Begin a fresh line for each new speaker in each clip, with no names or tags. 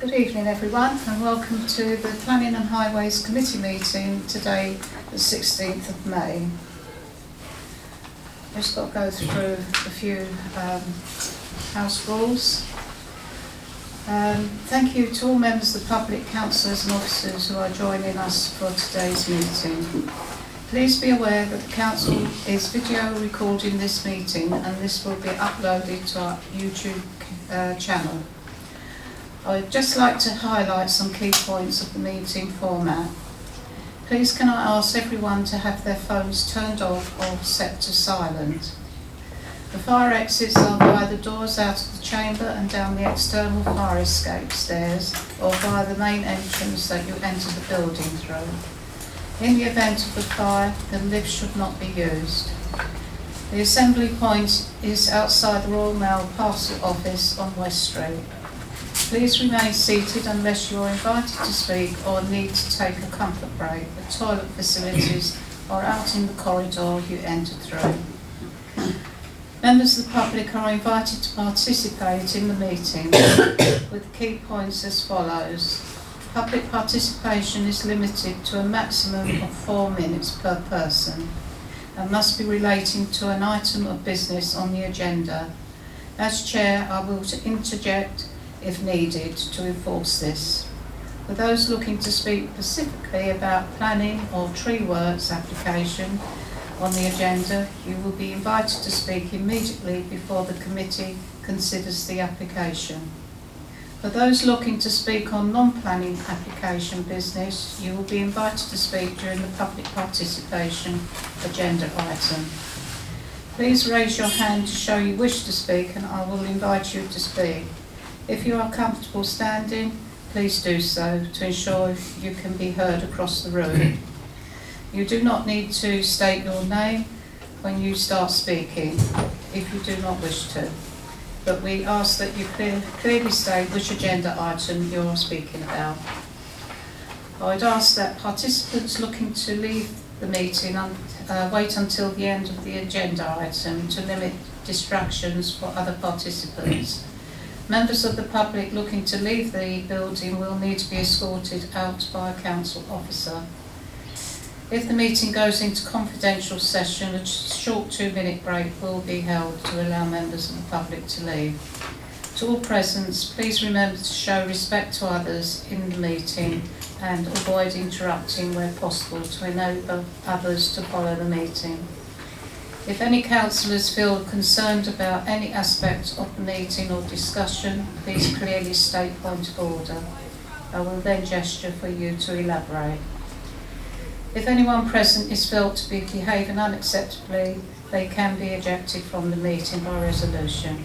Good evening everyone, and welcome to the Planning and Highways Committee meeting today, the 16th of May. I've just got to go through a few house rules. Thank you to all members of the public, councillors and officers who are joining us for today's meeting. Please be aware that the council is video recording this meeting and this will be uploaded to our YouTube channel. I'd just like to highlight some key points of the meeting format. Please can I ask everyone to have their phones turned off or set to silent. The fire exits are via the doors out of the chamber and down the external fire escape stairs, or via the main entrance that you enter the building through. In the event of a fire, the lift should not be used. The assembly point is outside the Royal Mail Parcel Office on West Street. Please remain seated unless you are invited to speak or need to take a comfort break. The toilet facilities are out in the corridor you enter through. Members of the public are invited to participate in the meeting with key points as follows. Public participation is limited to a maximum of 4 minutes per person and must be relating to an item of business on the agenda. As chair, I will interject if needed to enforce this. For those looking to speak specifically about planning or tree works application on the agenda, you will be invited to speak immediately before the committee considers the application. For those looking to speak on non-planning application business, you will be invited to speak during the public participation agenda item. Please raise your hand to show you wish to speak and I will invite you to speak. If you are comfortable standing, please do so to ensure you can be heard across the room. You do not need to state your name when you start speaking, if you do not wish to. But we ask that you clearly state which agenda item you are speaking about. I would ask that participants looking to leave the meeting wait until the end of the agenda item to limit distractions for other participants. Members of the public looking to leave the building will need to be escorted out by a council officer. If the meeting goes into confidential session, a short 2-minute break will be held to allow members of the public to leave. To all present, please remember to show respect to others in the meeting and avoid interrupting where possible to enable others to follow the meeting. If any councillors feel concerned about any aspect of the meeting or discussion, please clearly state point of order. I will then gesture for you to elaborate. If anyone present is felt to be behaving unacceptably, they can be ejected from the meeting by resolution.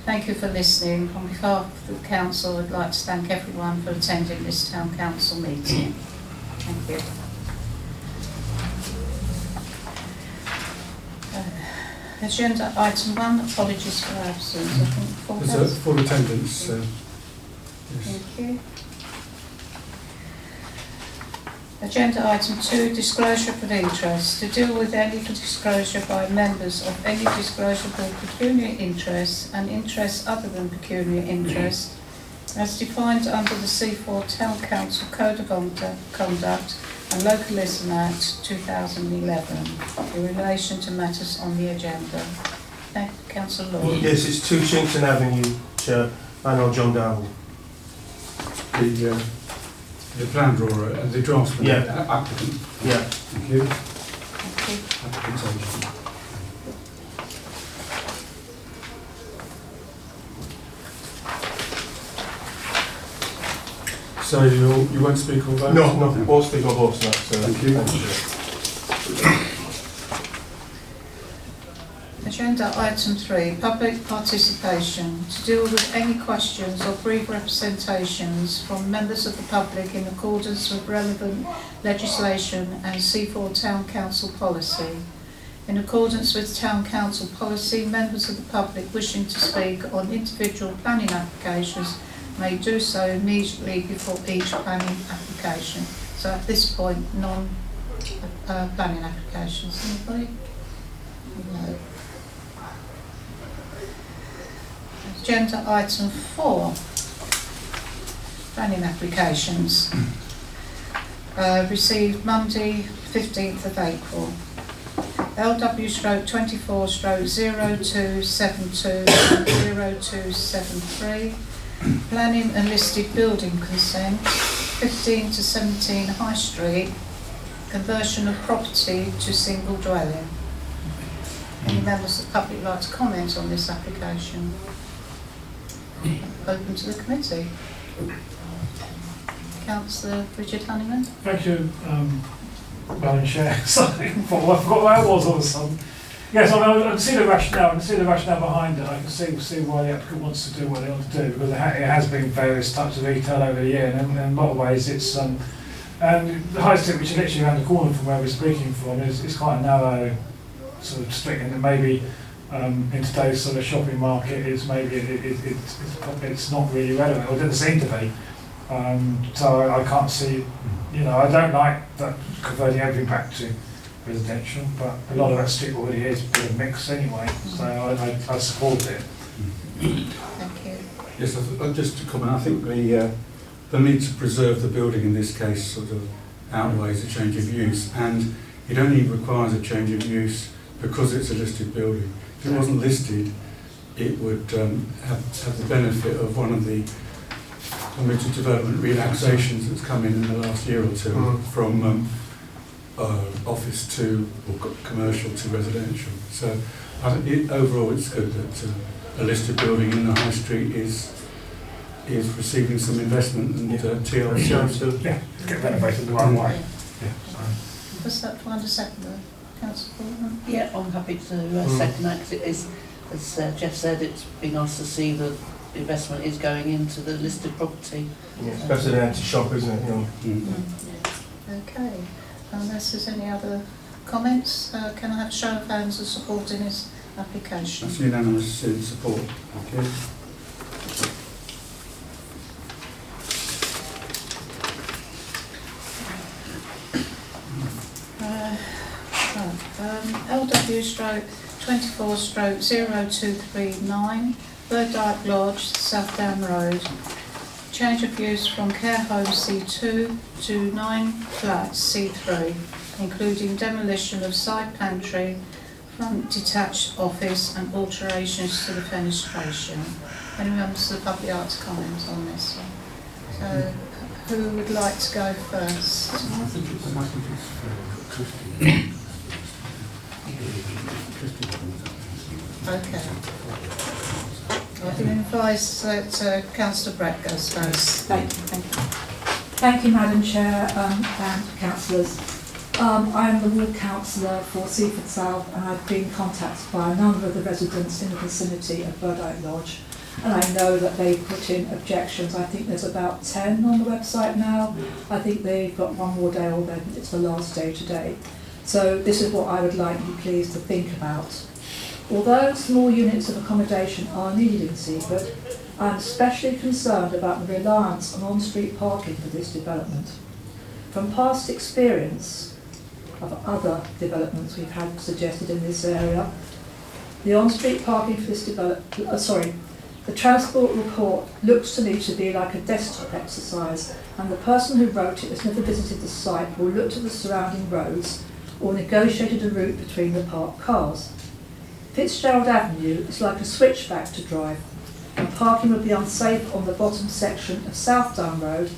Thank you for listening. On behalf of the council, I'd like to thank everyone for attending this town council meeting. Thank you. Agenda item 1, apologies for absence. I think
There's a full attendance. Yes.
Thank you. Agenda item 2, disclosure of interest. To deal with any disclosure by members of any disclosable pecuniary interests and interests other than pecuniary interests, as defined under the Seaford Town Council Code of Conduct and Localism Act 2011 in relation to matters on the agenda. Thank you, Councillor Lord.
Yes, it's 2 Chinkton Avenue, Chair. Manuel John Darrell.
The plan drawer, the draftsman,
Yeah.
applicant.
Yeah.
Thank you.
Thank you.
Application. So you won't speak or vote?
No, nothing. Won't speak or vote tonight. So
Thank you.
Agenda item 3, public participation. To deal with any questions or brief representations from members of the public in accordance with relevant legislation and Seaford Town Council policy. In accordance with Town Council policy, members of the public wishing to speak on individual planning applications may do so immediately before each planning application. So at this point, non-planning applications. Anybody? No. Agenda item 4, Planning applications. Received Monday 15th of April. LW stroke 24 stroke 0272 and 0273. Planning and listed building consent 15 to 17 High Street. Conversion of property to single dwelling. Any members of the public like to comment on this application? Open to the committee. Councillor Richard Honeyman.
Thank you, Madam Chair. Sorry, I forgot where I was all of a sudden. Yes, I can see the rationale. I can see the rationale behind it. I can see why the applicant wants to do what they want to do, because it has been various types of retail over the year, and in a lot of ways it's and the High Street, which is literally around the corner from where we're speaking from, is quite a narrow sort of street, and maybe in today's sort of shopping market, it's maybe it's not really relevant, or it doesn't seem to be. So I can't see, I don't like that converting everything back to residential, but a lot of that street already is a bit of mix anyway, so I support it.
Thank you.
Yes, just to comment, I think the need to preserve the building in this case sort of outweighs a change of use, and it only requires a change of use because it's a listed building. If it wasn't listed, it would have the benefit of one of the permitted development relaxations that's come in the last year or two from office to or commercial to residential. So I think overall it's good that a listed building in the high street is receiving some investment and TLC.
Yeah, get renovated the right way.
Was that one to second, Councillor Portman?
Yeah, I'm happy to second that, because it is, as Jeff said, it's been nice to see that the investment is going into the listed property.
Yeah, it's better than empty shop, isn't it?
Okay. Unless there's any other comments, can I have a show of hands of support in this application?
That's unanimous support. Thank you. LW stroke 24 stroke 0239 Burdyke Lodge, South Down Road. Change of use from care home C2 to 9 flats C3, including demolition of side pantry, front detached office and alterations to the fenestration. Any members of the public like to comment on this one? So, who would like to go first? I think it's
Okay. I've been advised that Councillor Brett goes first.
Thank you. Thank you, Madam Chair and councillors. I am the ward councillor for Seaford South, and I've been contacted by a number of the residents in the vicinity of Burdyke Lodge, and I know that they've put in objections. I think there's about 10 on the website now. I think they've got one more day, or it's the last day today. So this is what I would like you please to think about. Although small units of accommodation are needed in Seaford, I am especially concerned about the reliance on on-street parking for this development. From past experience of other developments we've had suggested in this area, the on-street parking for this the transport report looks to me to be like a desktop exercise, and the person who wrote it has never visited the site or looked at the surrounding roads or negotiated a route between the parked cars. Fitzgerald Avenue is like a switchback to drive, and parking would be unsafe on the bottom section of South Down Road,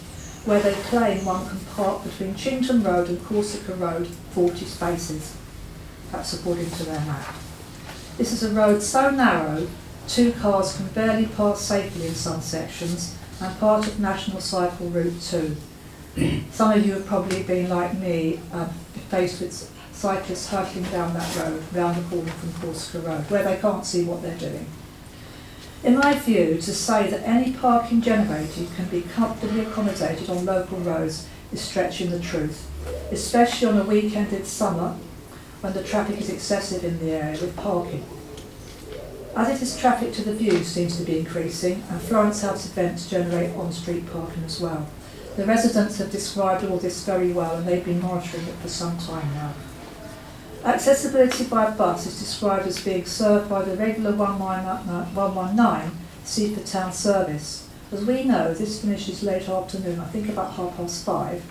where they claim one can park between Chington Road and Corsica Road 40 spaces. That's according to their map. This is a road so narrow, 2 cars can barely pass safely in some sections, and part of National Cycle Route 2. Some of you have probably been, like me, faced with cyclists hurtling down that road, round the corner from Corsica Road, where they can't see what they're doing. In my view, to say that any parking generated can be comfortably accommodated on local roads is stretching the truth, especially on a weekended summer when the traffic is excessive in the area with parking. As it is, traffic to the view seems to be increasing, and Florence House events generate on-street parking as well. The residents have described all this very well, and they've been monitoring it for some time now. Accessibility by bus is described as being served by the regular 119 Seaford Town service, As we know, this finishes late afternoon, I think about 5:30,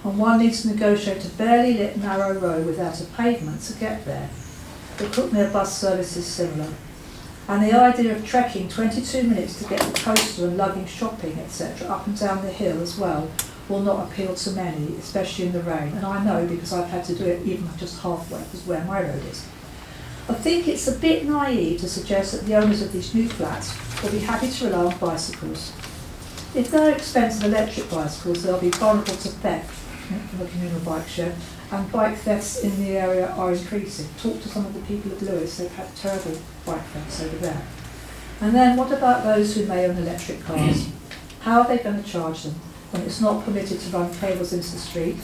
and one needs to negotiate a barely lit narrow road without a pavement to get there. The Cookmere bus service is similar. And the idea of trekking 22 minutes to get the coaster and lugging shopping, etc., up and down the hill as well, will not appeal to many, especially in the rain. And I know because I've had to do it even just halfway, because where my road is. I think it's a bit naive to suggest that the owners of these new flats will be happy to rely on bicycles. If they're expensive electric bicycles, they'll be vulnerable to theft from the communal bike share, and bike thefts in the area are increasing. Talk to some of the people of Lewis, they've had terrible bike thefts over there. And then what about those who may own electric cars? How are they going to charge them when it's not permitted to run cables into the street?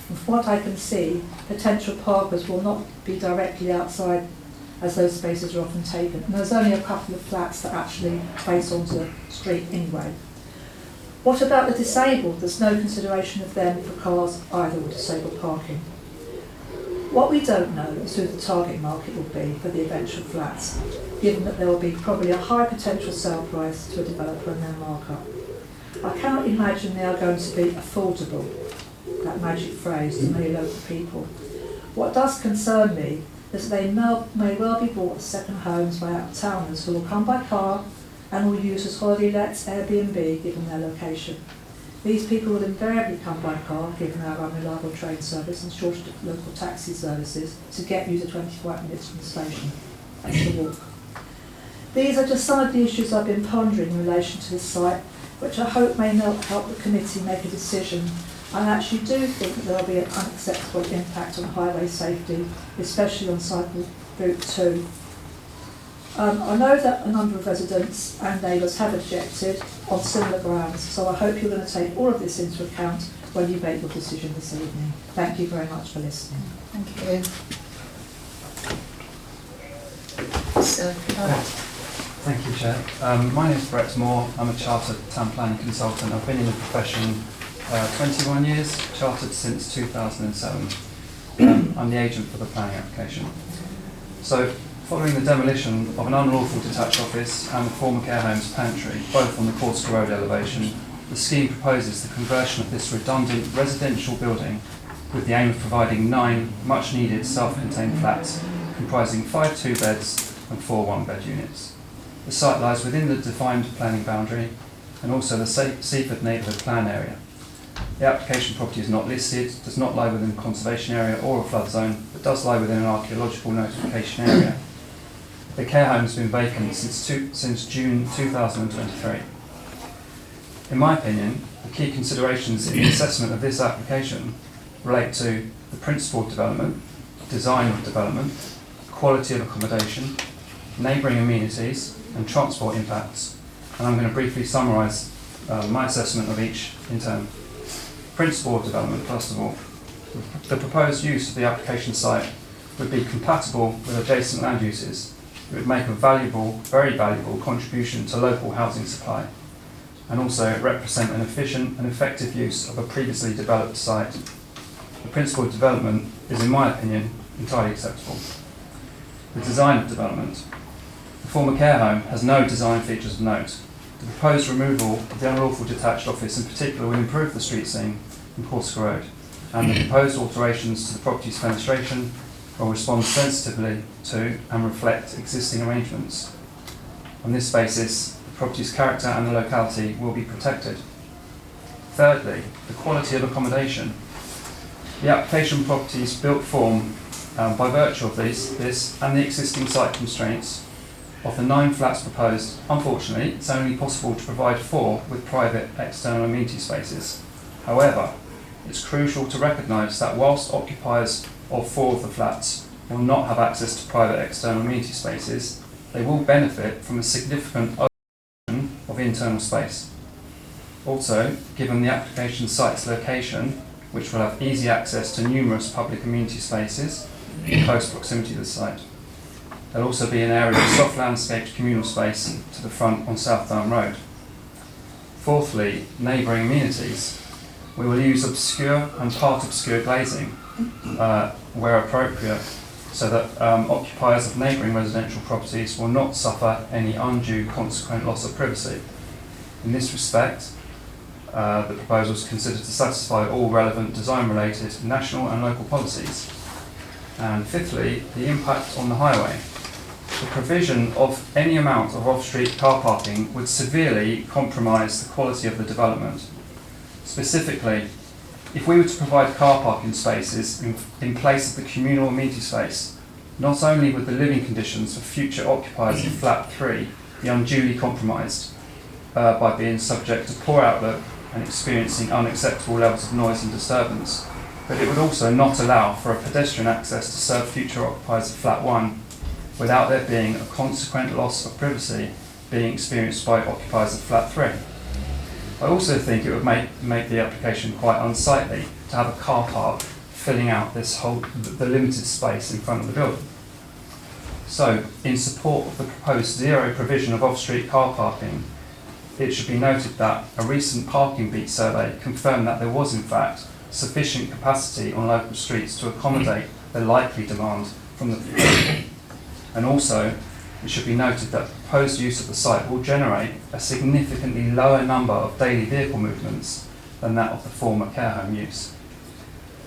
And from what I can see, potential parkers will not be directly outside, as those spaces are often taken. And there's only a couple of flats that actually face onto the street anyway. What about the disabled? There's no consideration of them for cars either, or disabled parking. What we don't know is who the target market will be for the eventual flats, given that there will be probably a high potential sale price to a developer and their markup. I cannot imagine they are going to be affordable, that magic phrase, to many local people. What does concern me is that they may well be bought as second homes by out-of-towners who will come by car and will use as holiday lets, Airbnb, given their location. These people will invariably come by car, given our unreliable train service and shortage of local taxi services, to get you to 25 minutes from the station. That's the walk. These are just some of the issues I've been pondering in relation to this site, which I hope may help the committee make a decision. I actually do think that there will be an unacceptable impact on highway safety, especially on cycle route 2. I know that a number of residents and neighbours have objected on similar grounds, so I hope you're going to take all of this into account when you make your decision this evening. Thank you very much for listening.
Thank you. So,
Thank you, Chair. My name is Brett Moore. I'm a chartered town planning consultant. I've been in the profession 21 years, chartered since 2007. I'm the agent for the planning application. So, following the demolition of an unlawful detached office and the former care home's pantry, both on the Corsica Road elevation, the scheme proposes the conversion of this redundant residential building with the aim of providing 9 much-needed self-contained flats comprising 5 2-beds and 4 1-bed units. The site lies within the defined planning boundary and also the Seaford neighbourhood plan area. The application property is not listed, does not lie within a conservation area or a flood zone, but does lie within an archaeological notification area. The care home has been vacant since June 2023. In my opinion, the key considerations in the assessment of this application relate to the principle of development, design of development, quality of accommodation, neighbouring amenities and transport impacts. And I'm going to briefly summarise my assessment of each in turn. Principle of development, first of all. The proposed use of the application site would be compatible with adjacent land uses. It would make a valuable, very valuable contribution to local housing supply, and also represent an efficient and effective use of a previously developed site. The principle of development is, in my opinion, entirely acceptable. The design of development. The former care home has no design features of note. The proposed removal of the unlawful detached office in particular will improve the street scene in Corsica Road, and the proposed alterations to the property's fenestration will respond sensitively to and reflect existing arrangements. On this basis, the property's character and the locality will be protected. Thirdly, the quality of accommodation. The application property's built form, by virtue of this and the existing site constraints, of the 9 flats proposed, unfortunately, it's only possible to provide 4 with private external amenity spaces. However, it's crucial to recognise that whilst occupiers of 4 of the flats will not have access to private external amenity spaces, they will benefit from a significant opening of internal space. Also, given the application site's location, which will have easy access to numerous public amenity spaces in close proximity to the site, there'll also be an area of soft landscaped communal space to the front on South Down Road. Fourthly, neighbouring amenities. We will use obscure and part obscure glazing where appropriate, so that occupiers of neighbouring residential properties will not suffer any undue consequent loss of privacy. In this respect, the proposal is considered to satisfy all relevant design-related national and local policies. And fifthly, the impact on the highway. The provision of any amount of off-street car parking would severely compromise the quality of the development. Specifically, if we were to provide car parking spaces in place of the communal amenity space, not only would the living conditions for future occupiers of flat 3 be unduly compromised by being subject to poor outlook and experiencing unacceptable levels of noise and disturbance, but it would also not allow for a pedestrian access to serve future occupiers of flat 1 without there being a consequent loss of privacy being experienced by occupiers of flat 3. I also think it would make the application quite unsightly to have a car park filling out the limited space in front of the building. So, in support of the proposed zero provision of off-street car parking, it should be noted that a recent parking beat survey confirmed that there was in fact sufficient capacity on local streets to accommodate the likely demand from the proposal. And also, it should be noted that the proposed use of the site will generate a significantly lower number of daily vehicle movements than that of the former care home use.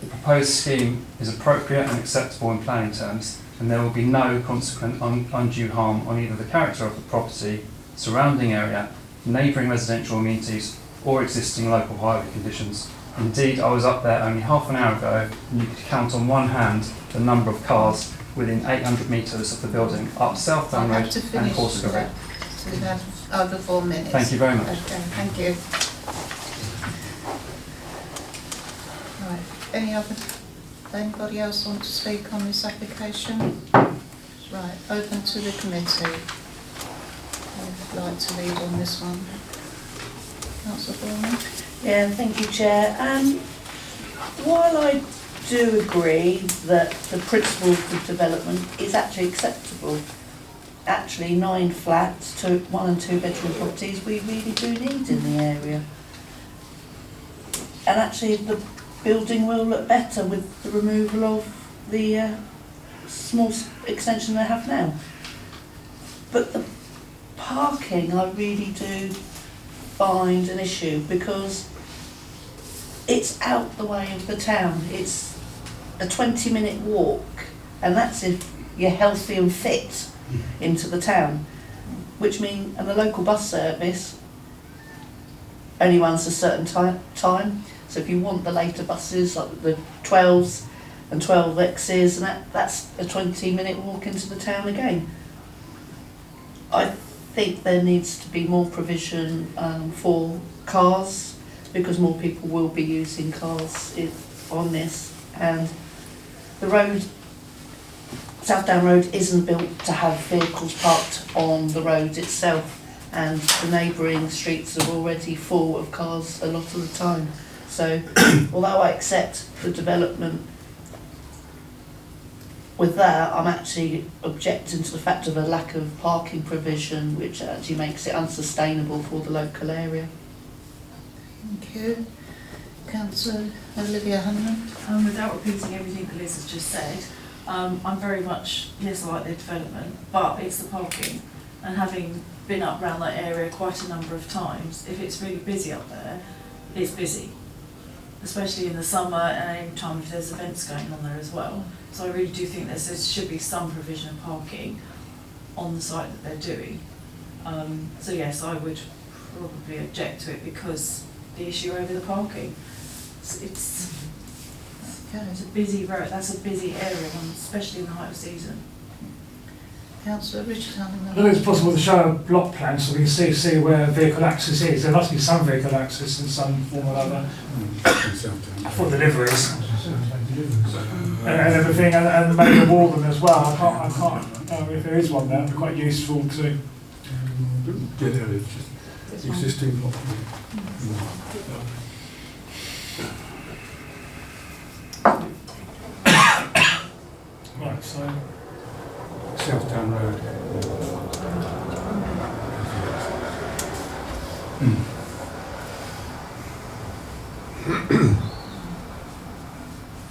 The proposed scheme is appropriate and acceptable in planning terms, and there will be no consequent undue harm on either the character of the property, surrounding area, neighbouring residential amenities, or existing local highway conditions. Indeed, I was up there only half an hour ago, and you could count on one hand the number of cars within 800 metres of the building, up Southdown Road and Corsica Road.
So we have over 4 minutes.
Thank you very much.
Okay, thank you. Right, anybody else want to speak on this application? Right, open to the committee. I'd like to lead on this one. Councillor Foreman?
Yeah, thank you, Chair. While I do agree that the principle of development is actually acceptable, actually 9 flats, 1 and 2 bedroom properties we really do need in the area. And actually the building will look better with the removal of the small extension they have now. But the parking I really do find an issue because it's out the way of the town. It's a 20-minute walk, and that's if you're healthy and fit into the town, which means, and the local bus service only runs a certain time, so if you want the later buses, like the 12s and 12Xs, and that's a 20-minute walk into the town again. I think there needs to be more provision for cars, because more people will be using cars on this, and the road, Southdown Road, isn't built to have vehicles parked on the road itself, and the neighbouring streets are already full of cars a lot of the time. So although I accept the development with that, I'm actually objecting to the fact of a lack of parking provision, which actually makes it unsustainable for the local area.
Thank you. Councillor Olivia Hunman?
Without repeating everything that Liz has just said, I'm very much, yes, I like the development, but it's the parking. And having been up around that area quite a number of times, if it's really busy up there, it's busy. Especially in the summer and any time if there's events going on there as well. So I really do think there should be some provision of parking on the site that they're doing. So yes, I would probably object to it because the issue over the parking. It's a busy road, that's a busy area, especially in the height of season.
Councillor Richard Hunman?
I think it's possible to show a block plan so we can see where vehicle access is. There must be some vehicle access in some form or other for deliveries and everything, and maybe a Walden as well. I can't know if there is one there. It'd be quite useful to.
Yeah, there is just existing block.
Right, so.
Southdown Road.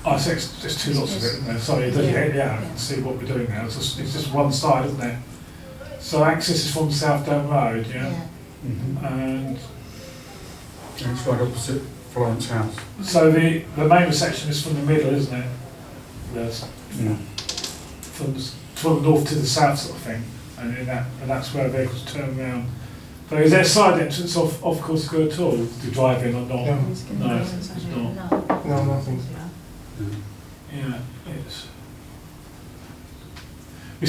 I see there's 2 lots of it, isn't there? Sorry, yeah, I can see what we're doing now. It's just one side, isn't there? So access is from Southdown Road, yeah?
Yeah.
And
And it's right opposite Florence House.
So the main section is from the middle, isn't it? There's
Yeah.
from the north to the south sort of thing, and that's where vehicles turn around. So is there a side entrance off Corsica at all to drive in or not?
No.
No, it's not.
No, nothing.
Yeah, it's.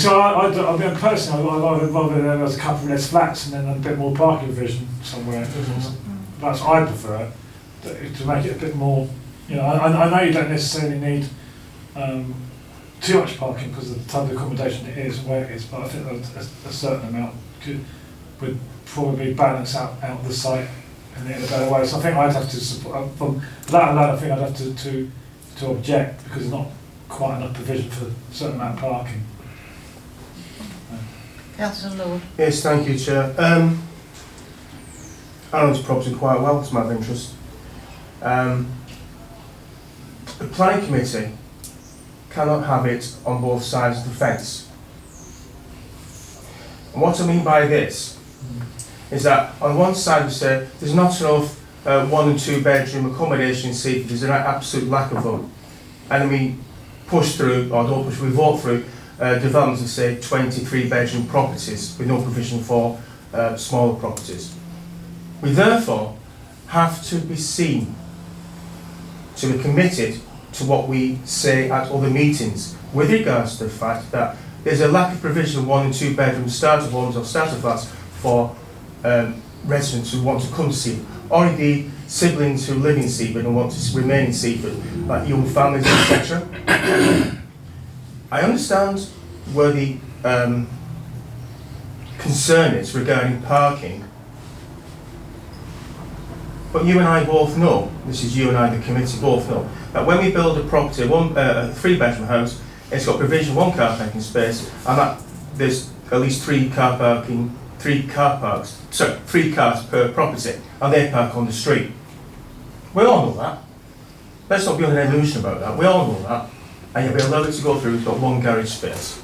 So I mean, personally, I'd rather there was a couple of less flats and then a bit more parking provision somewhere. That's what I prefer, to make it a bit more. You know, I know you don't necessarily need too much parking because of the type of accommodation it is and where it is, but I think that a certain amount would probably balance out the site in a better way. So I think I'd have to support from that alone. I think I'd have to object because there's not quite enough provision for a certain amount of parking.
Councillor Lord.
Yes, thank you, Chair. I know this property quite well, it's my interest. The planning committee cannot have it on both sides of the fence. And what I mean by this is that on one side we say there's not enough 1 and 2 bedroom accommodation in Seaford, there's an absolute lack of them. And then we push through, or don't push, we vote through developments of say 23 bedroom properties with no provision for smaller properties. We therefore have to be seen to be committed to what we say at other meetings with regards to the fact that there's a lack of provision of 1 and 2 bedroom starter homes or starter flats for residents who want to come to Seaford, or indeed siblings who live in Seaford and want to remain in Seaford, like young families, etc. I understand where the concern is regarding parking, but you and I both know, this is you and I, the committee, both know, that when we build a property, a 3-bedroom house, it's got provision 1 car parking space, and that there's at least 3 cars per property, and they park on the street. We all know that. Let's not be under an illusion about that. We all know that. And yet we allow it to go through, we've got 1 garage space.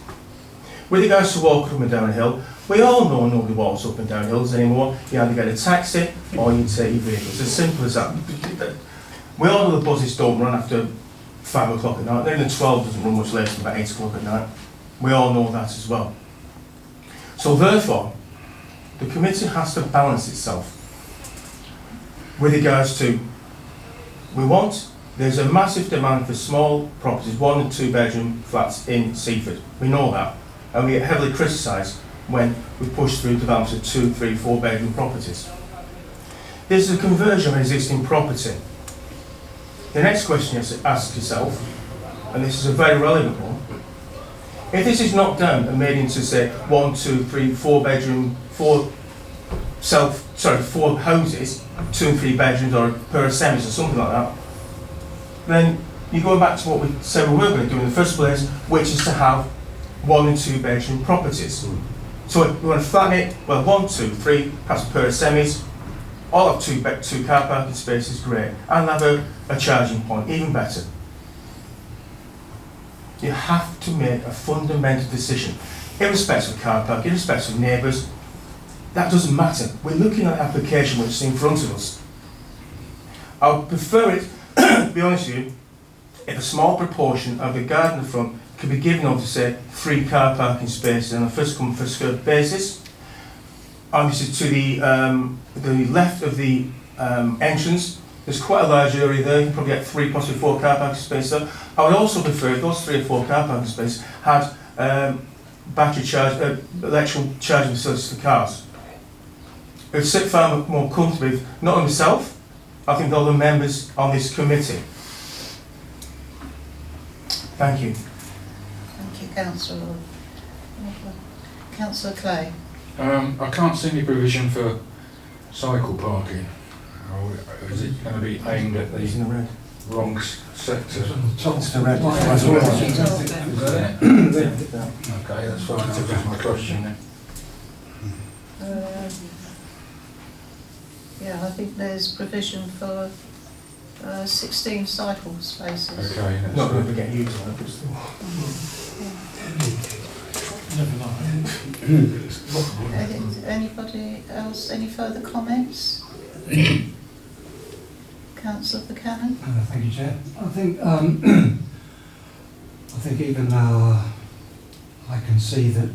With regards to walking up and down a hill, we all know nobody walks up and down hills anymore. You either get a taxi or you take your vehicle. It's as simple as that. We all know the buses don't run after 5 o'clock at night. Then the 12 doesn't run much later than about 8 o'clock at night. We all know that as well. So therefore, the committee has to balance itself with regards to, there's a massive demand for small properties, 1 and 2 bedroom flats in Seaford. We know that. And we get heavily criticised when we push through developments of 2, 3, 4 bedroom properties. This is a conversion of an existing property. The next question you have to ask yourself, and this is a very relevant one, if this is knocked down and made into say 1, 2, 3, 4 bedroom, 4 houses, 2 and 3 bedrooms or per semis or something like that, then you go back to what we said we were going to do in the first place, which is to have 1 and 2 bedroom properties. So we want to flatten it, well 1, 2, 3, perhaps per semis, all have 2 car parking spaces, great, and have a charging point, even better. You have to make a fundamental decision, irrespective of car parking, irrespective of neighbours. That doesn't matter. We're looking at an application which is in front of us. I would prefer it, to be honest with you, if a small proportion of the garden in the front could be given over to say 3 car parking spaces on a first come first served basis. Obviously to the left of the entrance, there's quite a large area there. You can probably get 3, possibly 4 car parking spaces there. I would also prefer if those 3 or 4 car parking spaces had battery charge, electrical charging facilities for cars. It would sit far more comfortably, not only myself, I think all the members on this committee. Thank you.
Thank you, Councillor. Councillor Clay.
I can't see any provision for cycle parking. Or is it going to be aimed at
It's in the red.
wrong sector?
It's the red.
Is that it? Okay, that's fine. That was my question then.
Yeah, I think there's provision for 16 cycle spaces.
Okay, that's
Not going to
good.
get used on it, but still.
Never mind.
Anybody else, any further comments? Councillor Buchanan.
Thank you, Chair. I think I think even though I can see that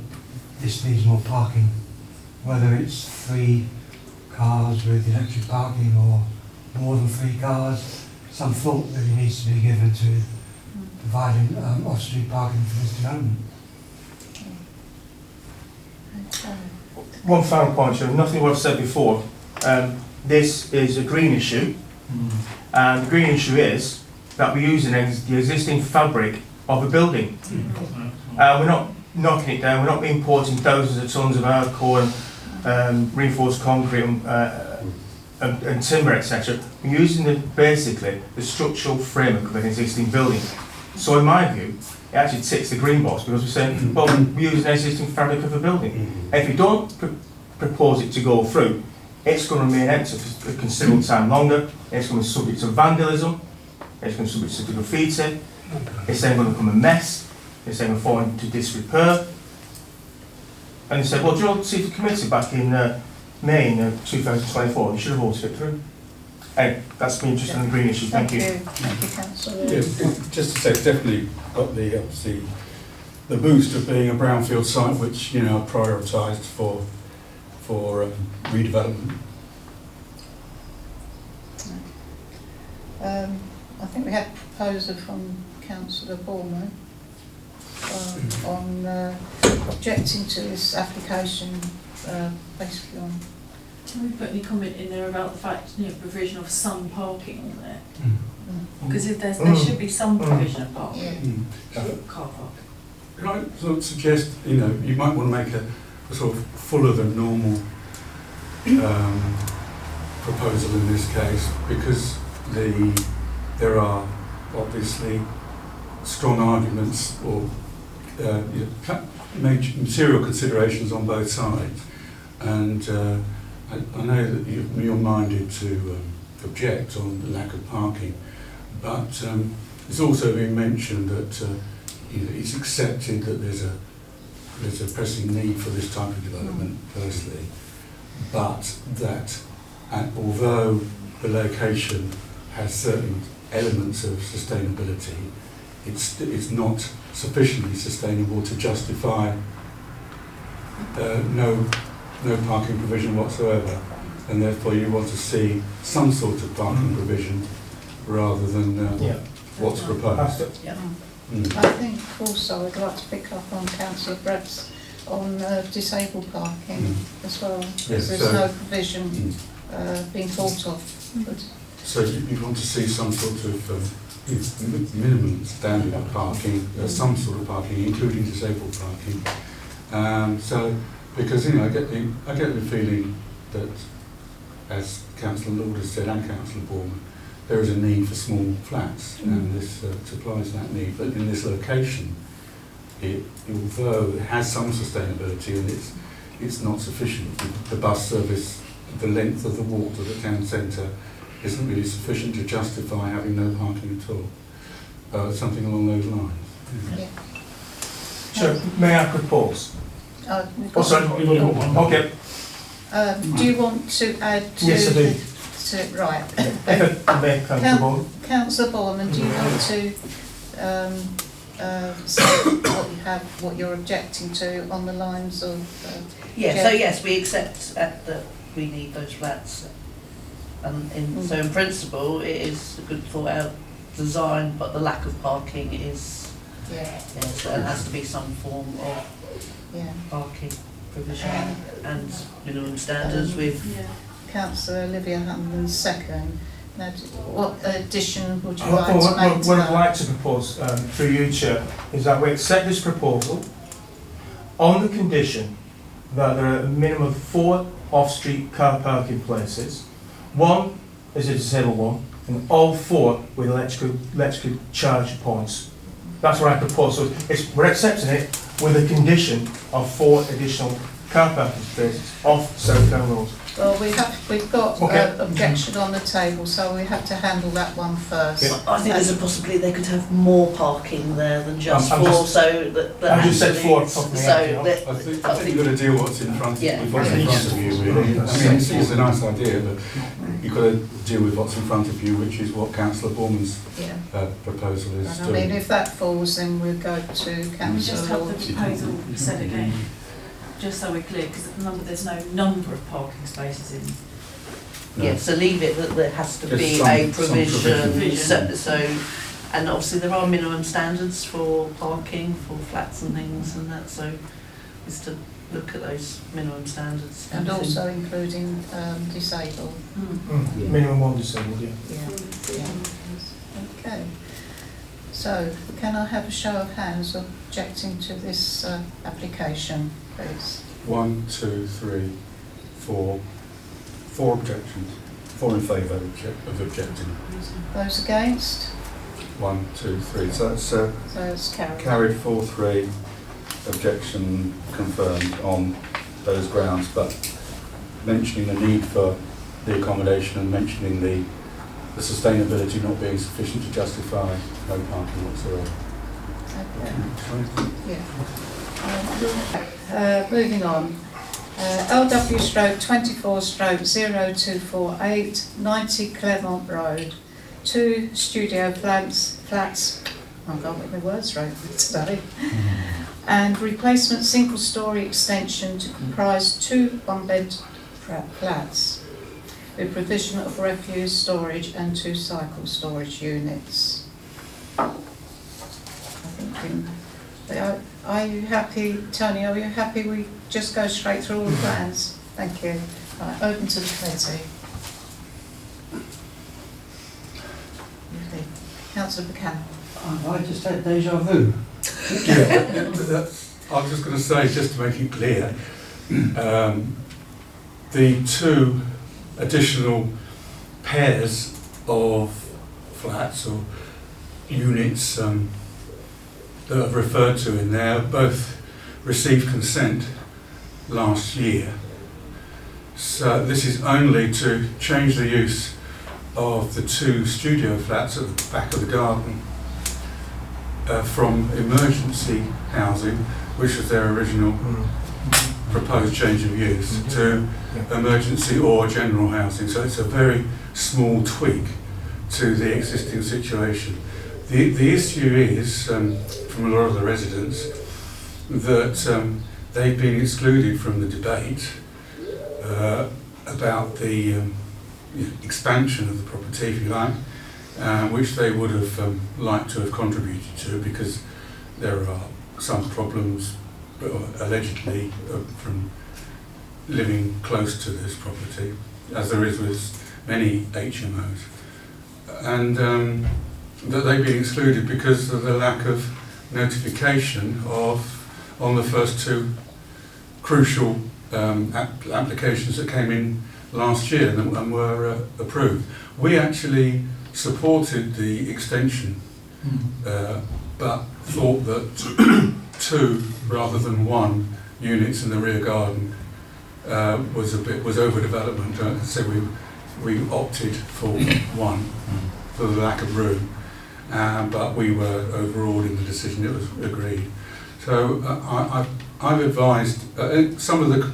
this needs more parking, whether it's 3 cars with electric parking or more than 3 cars, some thought really needs to be given to providing off-street parking for this development.
Okay.
One final point, Chair, nothing what I've said before. This is a green issue, and the green issue is that we're using the existing fabric of a building. We're not knocking it down, we're not importing thousands of tons of hardcore and reinforced concrete and timber, etc. We're using basically the structural framework of an existing building. So in my view, it actually ticks the green box because we're saying, well, we're using the existing fabric of a building. If you don't propose it to go through, it's going to remain empty for a considerable time longer, it's going to be subject to vandalism, it's going to be subject to graffiti, it's then going to become a mess, it's then going to fall into disrepair. And they said, well, do you know, see the committee back in May 2024, you should have voted it through. Hey, that's me just on the green issue, thank you.
Thank you, Councillor.
Just to say, it's definitely got the obviously the boost of being a brownfield site, which are prioritised for redevelopment.
I think we had a proposal from Councillor Borman on objecting to this application, basically on.
Can we put any comment in there about the fact, provision of some parking on there? Because if there should be some provision of parking, car park.
Can I sort of suggest, you might want to make a sort of fuller than normal proposal in this case, because there are obviously strong arguments or material considerations on both sides, and I know that you're minded to object on the lack of parking, but it's also been mentioned that it's accepted that there's a pressing need for this type of development, firstly, but that although the location has certain elements of sustainability, it's not sufficiently sustainable to justify no parking provision whatsoever, and therefore you want to see some sort of parking provision rather than what's proposed.
I think also I'd like to pick up on Councillor Brett's on disabled parking as well, because there's no provision being thought of. But
so you want to see some sort of minimum standard of parking, some sort of parking, including disabled parking. Because I get the feeling that, as Councillor Lord has said and Councillor Borman, there is a need for small flats, and this supplies that need. But in this location, although it has some sustainability, and it's not sufficient. The bus service, the length of the walk to the town centre, isn't really sufficient to justify having no parking at all. Something along those lines.
yeah.
Sure, may I propose?
We've
Sorry,
You've already got one.
okay.
do you want to add to?
Yes, I do.
Right.
If I may, Councillor
Councillor Borman, do you want to say what you're objecting to on the lines of?
So yes, we accept that we need those flats. So in principle, it is a good thought out design, but the lack of parking is, so there has to be some form of parking provision and minimum standards with.
Councillor Olivia Hammond's second. Now, what addition would you like to make to that?
What I'd like to propose through you, Chair, is that we accept this proposal on the condition that there are a minimum of 4 off-street car parking places. 1 is a disabled one, and all 4 with electrical charge points. That's what I propose. So we're accepting it with a condition of 4 additional car parking spaces off Southdown Road.
Well, we've got objection on the table, so we have to handle that one first.
Yeah.
I think there's a possibility they could have more parking there than just
I'm
4,
just-
so that
I just said 4
actually-
off the
so
idea.
that-
I think you've got to deal what's in front of
Yeah.
you, really. I mean, it's a nice idea, but you've got to deal with what's in front of you, which is what Councillor Borman's
Yeah.
proposal is
And I mean,
doing.
if that falls, then we'll go to
Can we just
Councillor
have
Lord.
the proposal said again, just so we're clear, because there's no number of parking spaces in.
No.
Yeah, so leave it that there has to
Just
be
some
a provision,
provision.
so, and obviously there are minimum standards for parking, for flats and things and that, so is to look at those minimum standards.
And also including disabled.
Minimum one disabled, yeah.
Yeah. Okay. So, can I have a show of hands objecting to this application, please?
1, 2, 3, 4. 4 objections. 4 in favour of objecting.
Those against?
1, 2, 3. So that's
So it's carried.
carried 4-3. Objection confirmed on those grounds, but mentioning the need for the accommodation and mentioning the sustainability not being sufficient to justify no parking whatsoever.
Okay. Yeah. Moving on. LW/24/0248, 90 Clermont Road, 2 studio flats. I can't get my words right today. And replacement single-storey extension to comprise 2 one-bed flats with provision of refuse storage and 2 cycle storage units. Are you happy, Tony? Are you happy we just go straight through all the plans? Thank you. Right, open to the committee. Councillor Buchanan.
I just had deja vu.
I was just going to say, just to make it clear, the 2 additional pairs of flats or units that I've referred to in there both received consent last year. So this is only to change the use of the 2 studio flats at the back of the garden from emergency housing, which was their original proposed change of use, to emergency or general housing. So it's a very small tweak to the existing situation. The issue is, from a lot of the residents, that they've been excluded from the debate about the expansion of the property, if you like, which they would have liked to have contributed to, because there are some problems allegedly from living close to this property, as there is with many HMOs, and that they've been excluded because of the lack of notification on the first 2 crucial applications that came in last year and were approved. We actually supported the extension, but thought that 2 rather than 1 units in the rear garden was overdevelopment. So we opted for 1 for the lack of room, but we were overruled in the decision. It was agreed. So I've advised some of the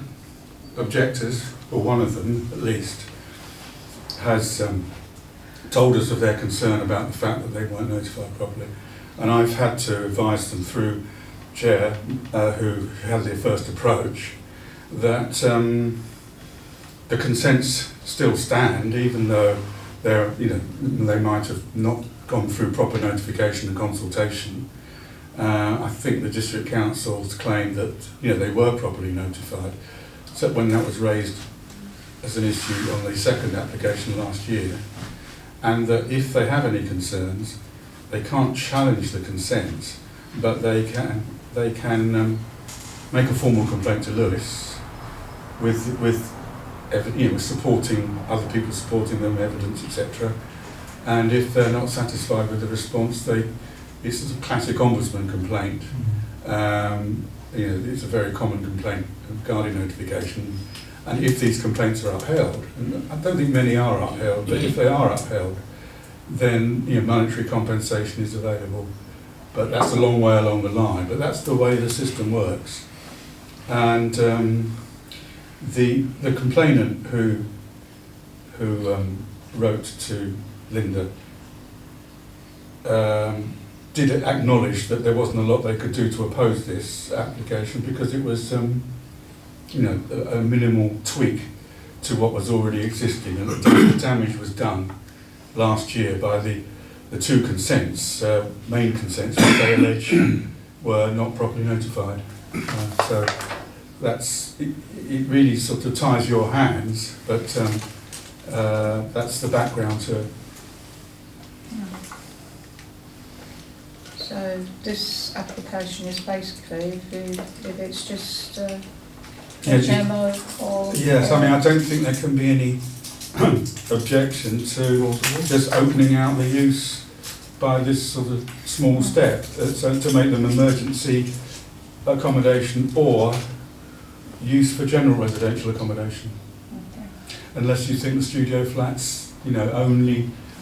objectors, or one of them at least, has told us of their concern about the fact that they weren't notified properly, and I've had to advise them through Chair, who had the first approach, that the consents still stand, even though they might have not gone through proper notification and consultation. I think the District Council's claimed that they were properly notified, except when that was raised as an issue on the second application last year, and that if they have any concerns, they can't challenge the consents, but they can make a formal complaint to Lewis with supporting other people, supporting them, evidence, etc. And if they're not satisfied with the response, it's a classic ombudsman complaint. It's a very common complaint regarding notification. And if these complaints are upheld, and I don't think many are upheld, but if they are upheld, then monetary compensation is available. But that's a long way along the line. But that's the way the system works. And the complainant who who wrote to Linda, did acknowledge that there wasn't a lot they could do to oppose this application because it was, you know, a minimal tweak to what was already existing, and the damage was done last year by the two consents, main consents, which they allege were not properly notified. So that's it really sort of ties your hands, but that's the background to it.
So this application is basically if it's just
Yes,
demo or...
Yes, I mean, I don't think there can be any objection to just opening out the use by this sort of small step, so to make them emergency accommodation or use for general residential accommodation.
Okay.
Unless you think the studio flats, you know,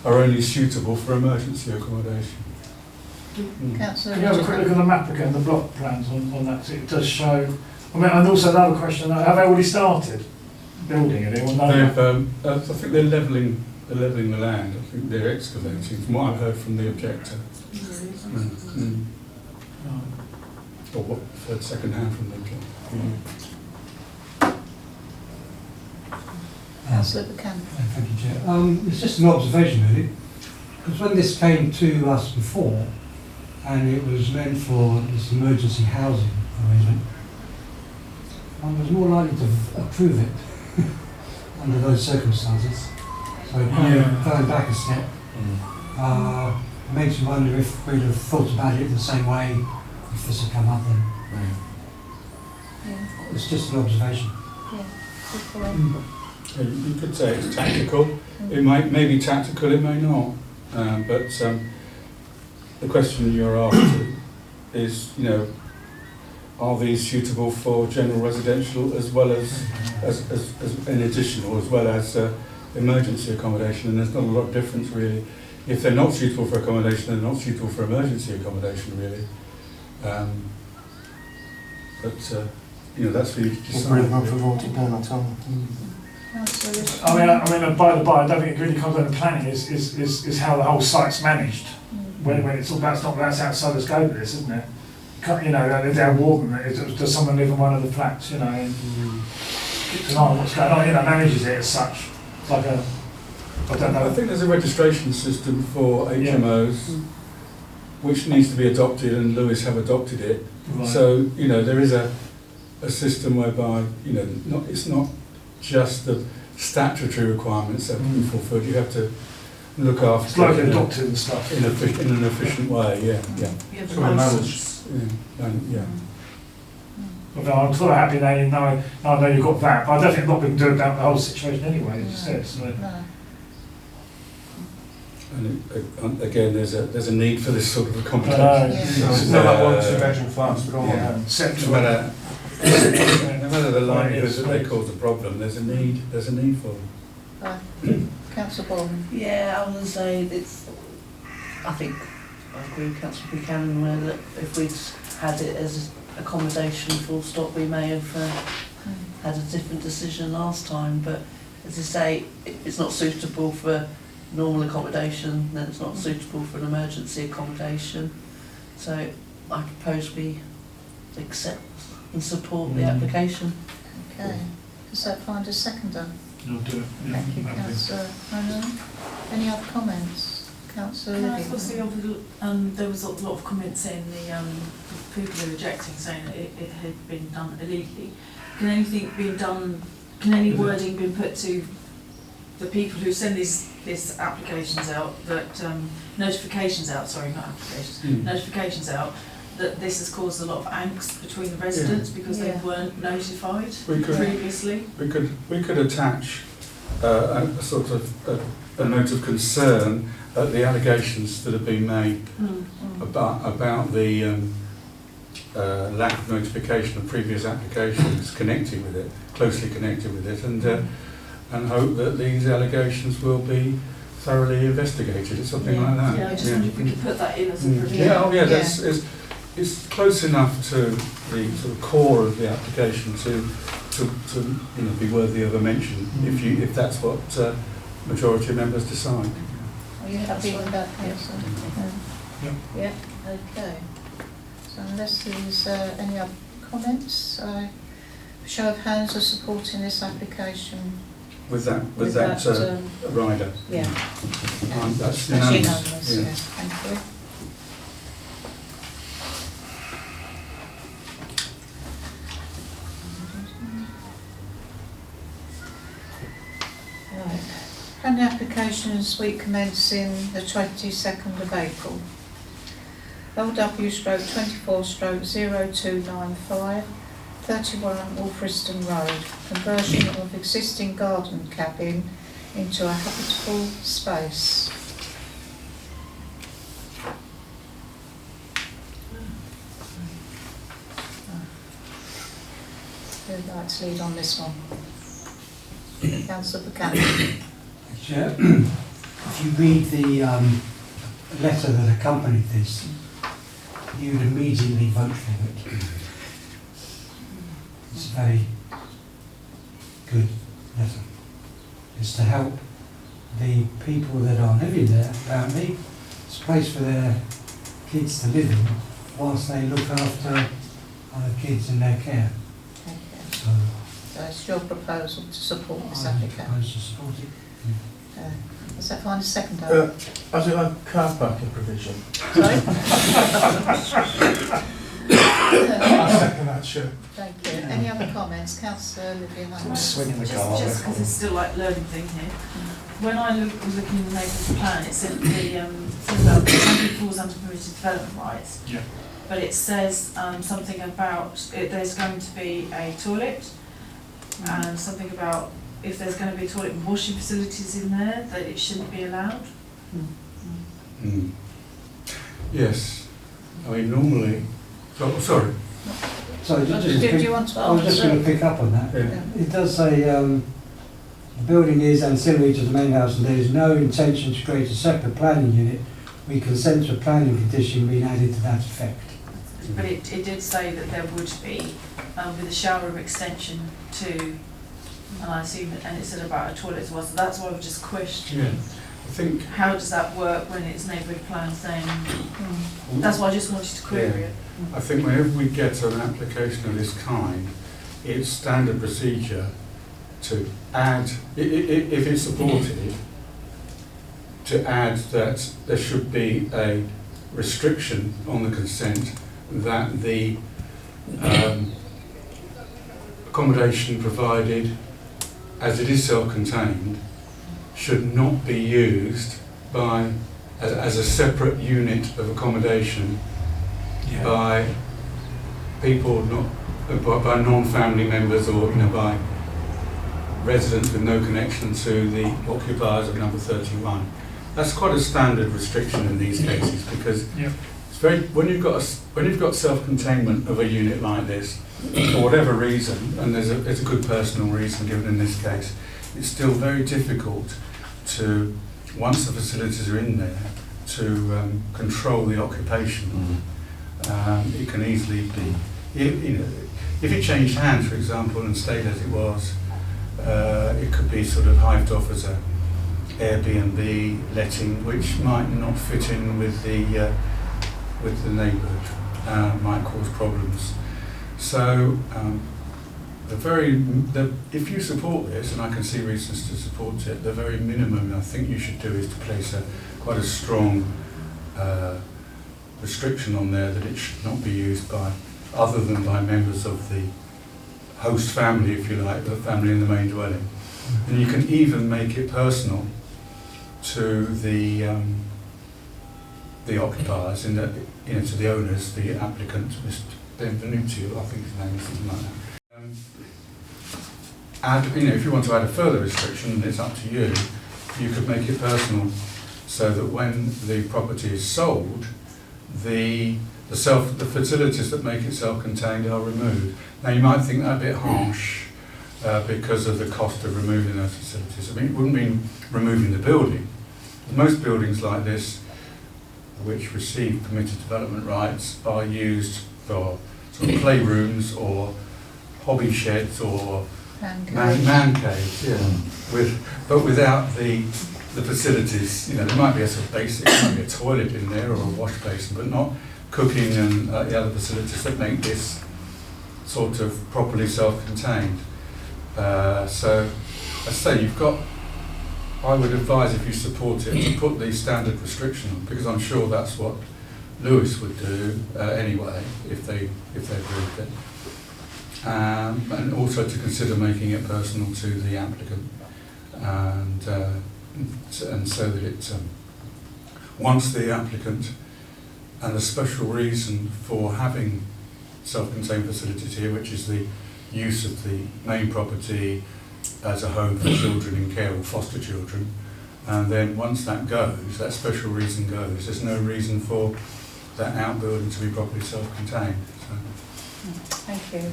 are only suitable for emergency accommodation.
Councillor,
Can you have a quick look at the map again, the block plans on that? It does show. I mean, and also another question: have they already started building it? Anyone know?
They've, I think they're levelling the land. I think they're excavating, from what I've heard from the objector. Or what I've heard second hand from the objector.
Councillor Buchanan.
Thank you, Chair. It's just an observation, really, because when this came to us before, and it was meant for this emergency housing arrangement, I was more likely to approve it under those circumstances. So going back a step, makes me wonder if we'd have thought about it the same way if this had come up then.
Yeah.
It's just an observation.
Yeah. Good point.
Yeah, you could say it's tactical. It may be tactical, it may not. But the question you're after is, you know, are these suitable for general residential as well as an additional, as well as emergency accommodation? And there's not a lot of difference really. If they're not suitable for accommodation, they're not suitable for emergency accommodation really. You know, that's for you to decide.
I mean, by the by, I don't think it really comes down to planning. Is how the whole site's managed. When it's all that's outside the scope of this, isn't it? You know, they're warden. Does someone live in one of the flats? You know, and keeps an eye on what's going on. You know, manages it as such. It's like a, I don't know.
I think there's a registration system for HMOs, which needs to be adopted, and Lewis have adopted it.
Right.
So you know, there is a system whereby, you know, it's not just the statutory requirements that can be fulfilled. You have to look after
It's like
it
adopted and stuff.
in an efficient way. Yeah.
Yeah,
So we manage.
Yeah.
I'm sort of happy now you know. I know you've got that, but I don't think a lot we can do about the whole situation anyway. As you said, so.
No.
And again, there's a need for this sort of accommodation.
It's not like 1 or 2 bedroom flats, but all
No matter the likelihood that they cause a problem, there's a need for them.
Right. Councillor Baldwin.
Yeah, I was going to say I think I agree with Councillor Buchanan where that if we'd had it as accommodation full stop, we may have had a different decision last time. But as I say, it's not suitable for normal accommodation, then it's not suitable for an emergency accommodation. So I propose we accept and support the application.
Okay. Does that find a seconder?
You'll do it. Yeah,
Thank you,
that'd be-
Councillor Hannon. Any other comments? Councillor
Can I
Livingstone.
also see there was a lot of comments saying the people who are rejecting saying that it had been done illegally. Can anything be done? Can any wording be put to the people who send these applications out that notifications out? Sorry, not applications. Notifications out that this has caused a lot of angst between the residents because they weren't notified previously.
We could attach a sort of a note of concern at the allegations that have been made about the lack of notification of previous applications connected with it, closely connected with it, and hope that these allegations will be thoroughly investigated or something like that.
Yeah, I just wondered if we could put that in as a provision.
It's close enough to the sort of core of the application to be worthy of a mention if that's what majority of members decide.
Are you happy with that, councillor?
Yep.
Yeah, okay. So unless there's any other comments, show of hands are supporting this application.
With that rider.
Yeah.
That's
That's
unanimous.
unanimous,
Yeah.
yes, thank you. Right. And the applications week commencing the 22nd of April. LW/24/0295, 31 Wolfriston Road, conversion of existing garden cabin into a habitable space. Who'd like to lead on this one? Councillor Buchanan.
Chair, if you read the letter that accompanied this, you would immediately vote for it. It's a very good letter. It's to help the people that are living there, apparently. It's a place for their kids to live in whilst they look after other kids in their care.
Thank you.
So
So it's your proposal to support this
I
application.
propose to support it.
Does that find a second?
As in like car parking provision.
Sorry?
I'll second that, sure.
Thank you. Any other comments? Councillor Olivia Hunt.
Swinging the
Just
car.
because it's still like learning thing here. When I was looking at the neighbourhood plan, it said it falls under permitted development rights.
Yeah.
But it says something about there's going to be a toilet and something about if there's going to be toilet and washing facilities in there, that it shouldn't be allowed.
Mm. Yes. I mean, normally... Oh, sorry.
So
Do you want to
I was just going to
answer?
pick up on that.
Yeah.
It does say the building is ancillary to the main house and there is no intention to create a separate planning unit. We consent to a planning condition being added to that effect.
But it did say that there would be with a shower room extension too, and I assume and it said about a toilet as well. So that's why I've just questioning.
Yeah. I think...
How does that work when it's neighbourhood plan saying? That's why I just wanted to query it.
I think whenever we get an application of this kind, it's standard procedure to add, if it's supported, to add that there should be a restriction on the consent that the accommodation provided, as it is self-contained, should not be used by as a separate unit of accommodation by people not by non-family members or by residents with no connection to the occupiers of number 31. That's quite a standard restriction in these cases because it's very when you've got self-containment of a unit like this for whatever reason, and there's a good personal reason given in this case, it's still very difficult to, once the facilities are in there, to control the occupation. It can easily be, if it changed hands, for example, and stayed as it was, it could be sort of hived off as a Airbnb letting, which might not fit in with the neighbourhood, might cause problems. So if you support this, and I can see reasons to support it, the very minimum I think you should do is to place quite a strong restriction on there that it should not be used by other than by members of the host family, if you like, the family in the main dwelling. And you can even make it personal to the occupiers, in that, to the owners, the applicant, Mr. Benvenuti, I think his name is something like that. If you want to add a further restriction, and it's up to you, you could make it personal so that when the property is sold, the facilities that make it self-contained are removed. Now you might think that a bit harsh because of the cost of removing those facilities. I mean, it wouldn't mean removing the building. Most buildings like this, which receive permitted development rights, are used for sort of playrooms or hobby sheds or man cave, yeah, but without the facilities. You know, there might be a sort of basic, there might be a toilet in there or a wash basin, but not cooking and the other facilities that make this sort of properly self-contained. So, as I say, I would advise, if you support it, to put the standard restriction on, because I'm sure that's what Lewis would do anyway, if they approved it. And also to consider making it personal to the applicant, and so that it, once the applicant and the special reason for having self-contained facilities here, which is the use of the main property as a home for children in care or foster children, and then once that goes, that special reason goes, there's no reason for that outbuilding to be properly self-contained. So.
Thank you.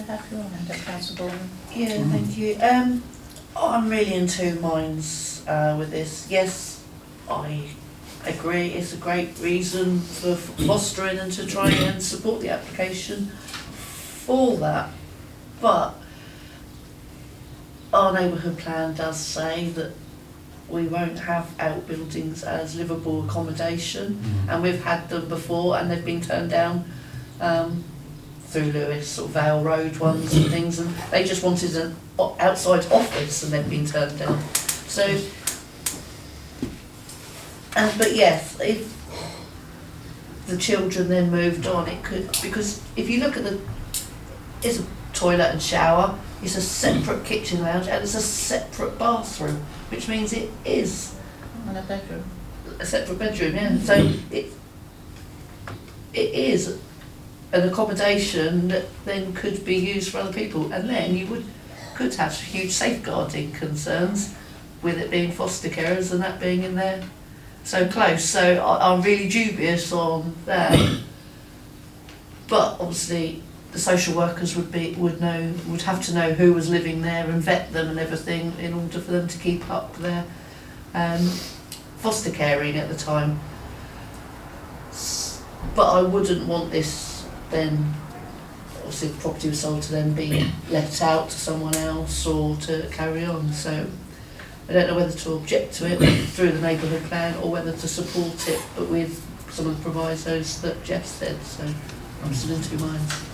Have your hand up, Councillor Bourne?
Yeah, thank you. I'm really in two minds with this. Yes, I agree, it's a great reason for fostering and to try and support the application for that. But our neighbourhood plan does say that we won't have outbuildings as livable accommodation, and we've had them before and they've been turned down through Lewis or Vale Road ones and things, and they just wanted an outside office and they've been turned down. So, but yes, if the children then moved on, it could, because if you look at it's a toilet and shower, it's a separate kitchen lounge, and it's a separate bathroom, which means it is
And a bedroom.
a separate bedroom, yeah. So it is an accommodation that then could be used for other people, and then you could have huge safeguarding concerns with it being foster carers and that being in there so close. So I'm really dubious on that. But obviously the social workers would have to know who was living there and vet them and everything in order for them to keep up their foster caring at the time. But I wouldn't want this then, obviously if the property was sold, to then be let out to someone else or to carry on. So I don't know whether to object to it through the neighbourhood plan or whether to support it, but with some of the provisos that Jeff said. So I'm still in two minds.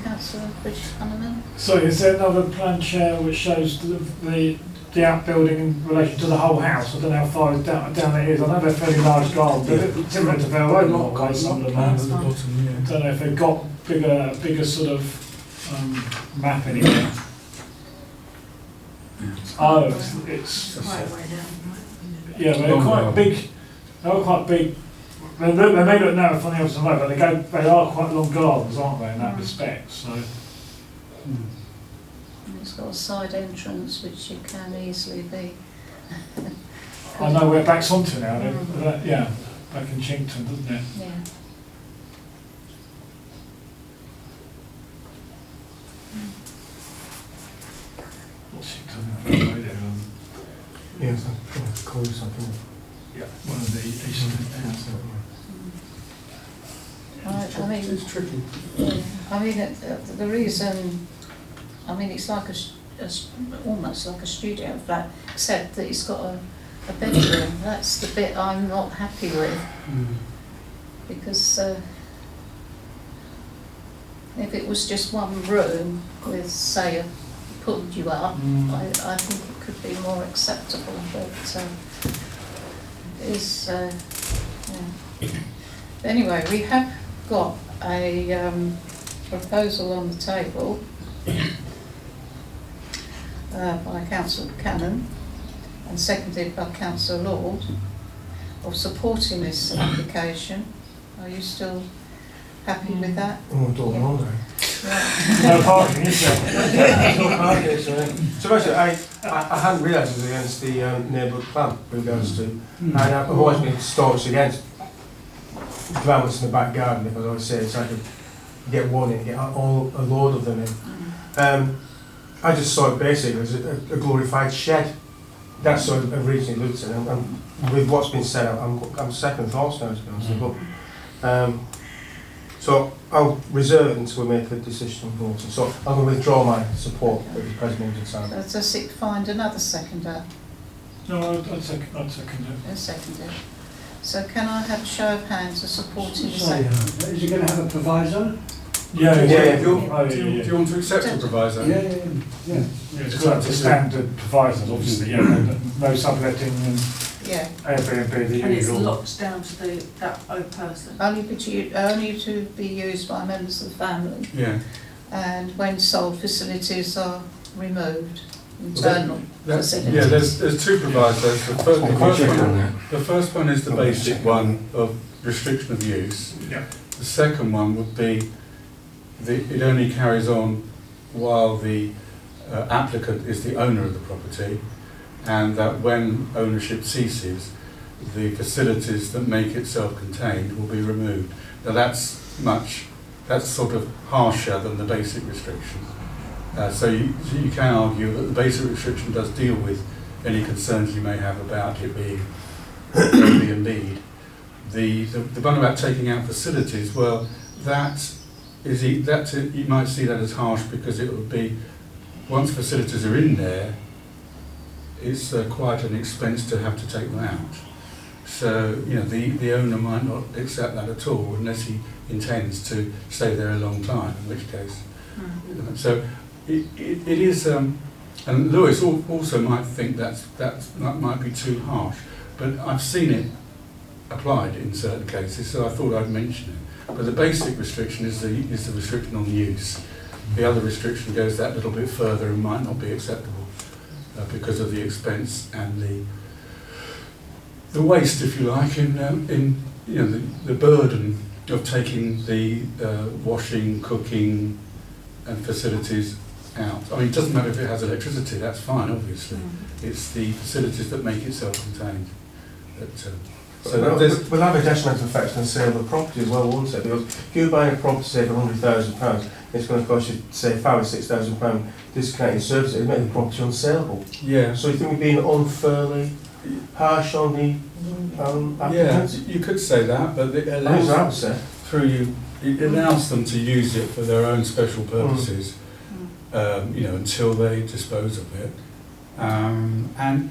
Councillor Bridges-Hanneman?
So is there another plan, Chair, which shows the outbuilding in relation to the whole house? I don't know how far down it is. I know they're fairly large gardens, similar to Vale Road, not quite some of them. I don't know if they've got bigger sort of map anywhere. Oh, it's
Quite a way down, right?
yeah, they're quite big. They're quite big. They may look narrow from the opposite way, but they are quite long gardens, aren't they, in that respect? So.
And it's got a side entrance which you can easily be.
I know where back's onto now. Yeah, back in Chington, doesn't it?
Yeah.
What's Chington?
Yes, call something.
Yeah, one of the eastern ends.
I mean,
It's tricky.
yeah, I mean, the reason, I mean, it's like almost like a studio flat, except that it's got a bedroom. That's the bit I'm not happy with, because if it was just one room with, say, a pulled you up, I think it could be more acceptable, but it is, yeah. Anyway, we have got a proposal on the table by Councillor Cannon and seconded by Councillor Lord of supporting this application. Are you still happy with that?
Oh, I don't know now.
Right.
No parking, is there?
No parking, so basically, I hadn't realised it was against the neighbourhood plan with regards to, and I've always been staunch against developments in the back garden, because I always say it's like get one in, get a load of them in. I just saw it basically as a glorified shed. That's sort of originally looked at it, and with what's been said, I'm second thoughts now, to be honest. But So I'll reserve it until we make a decision on voting. So I'm going to withdraw my support of the President and Sam.
Does it find another seconder?
No, I'd second it.
A seconder. So can I have a show of hands for supporting this?
Sorry, is he going to have a proviso?
Yeah,
Yeah,
Do
Oh,
you want to accept the proviso?
Yeah.
Yeah, it's got the standard provisos, obviously, no subletting and
Yeah,
Airbnb, the
And it's
usual.
locked down to that own person.
only to be used by members of the family,
Yeah.
and when sold, facilities are removed, internal facilities.
Yeah, there's two provisos. The first one is the basic one of restriction of use.
Yeah.
The second one would be it only carries on while the applicant is the owner of the property, and that when ownership ceases, the facilities that make it self-contained will be removed. Now that's sort of harsher than the basic restriction. So you can argue that the basic restriction does deal with any concerns you may have about it being Airbnb. The one about taking out facilities, well, you might see that as harsh because it would be, once facilities are in there, it's quite an expense to have to take them out. So, the owner might not accept that at all unless he intends to stay there a long time, in which case. So it is, and Lewis also might think that might be too harsh, but I've seen it applied in certain cases, so I thought I'd mention it. But the basic restriction is the restriction on use. The other restriction goes that little bit further and might not be acceptable because of the expense and the waste, if you like, in the burden of taking the washing, cooking, and facilities out. I mean, it doesn't matter if it has electricity. That's fine, obviously. It's the facilities that make it self-contained.
We'll have a detrimental effect on the sale of the property as well, won't it? Because if you're buying a property, say, for £100,000, it's going to cost you, say, £5,000 or £6,000 discounted service, it'll make the property unsaleable.
Yeah.
So you think we're being unfairly harsh on the applicants?
Yeah, you could say that, but it
That's what I would
allows,
say.
it allows them to use it for their own special purposes, until they dispose of it. And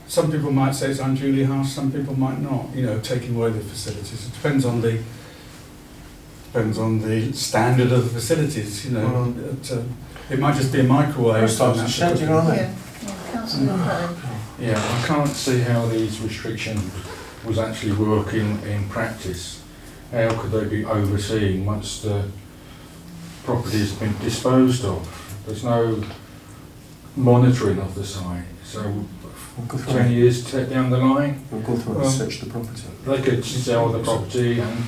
some people might say it's unduly harsh, some people might not, taking away the facilities. It depends on the standard of the facilities, it might just be a microwave.
Yeah, Councillor Crowe.
Yeah, I can't see how these restrictions was actually working in practice. How could they be overseen once the property has been disposed of? There's no monitoring of the site. So 10 years down the line,
We'll go through and search the property.
they could sell the property and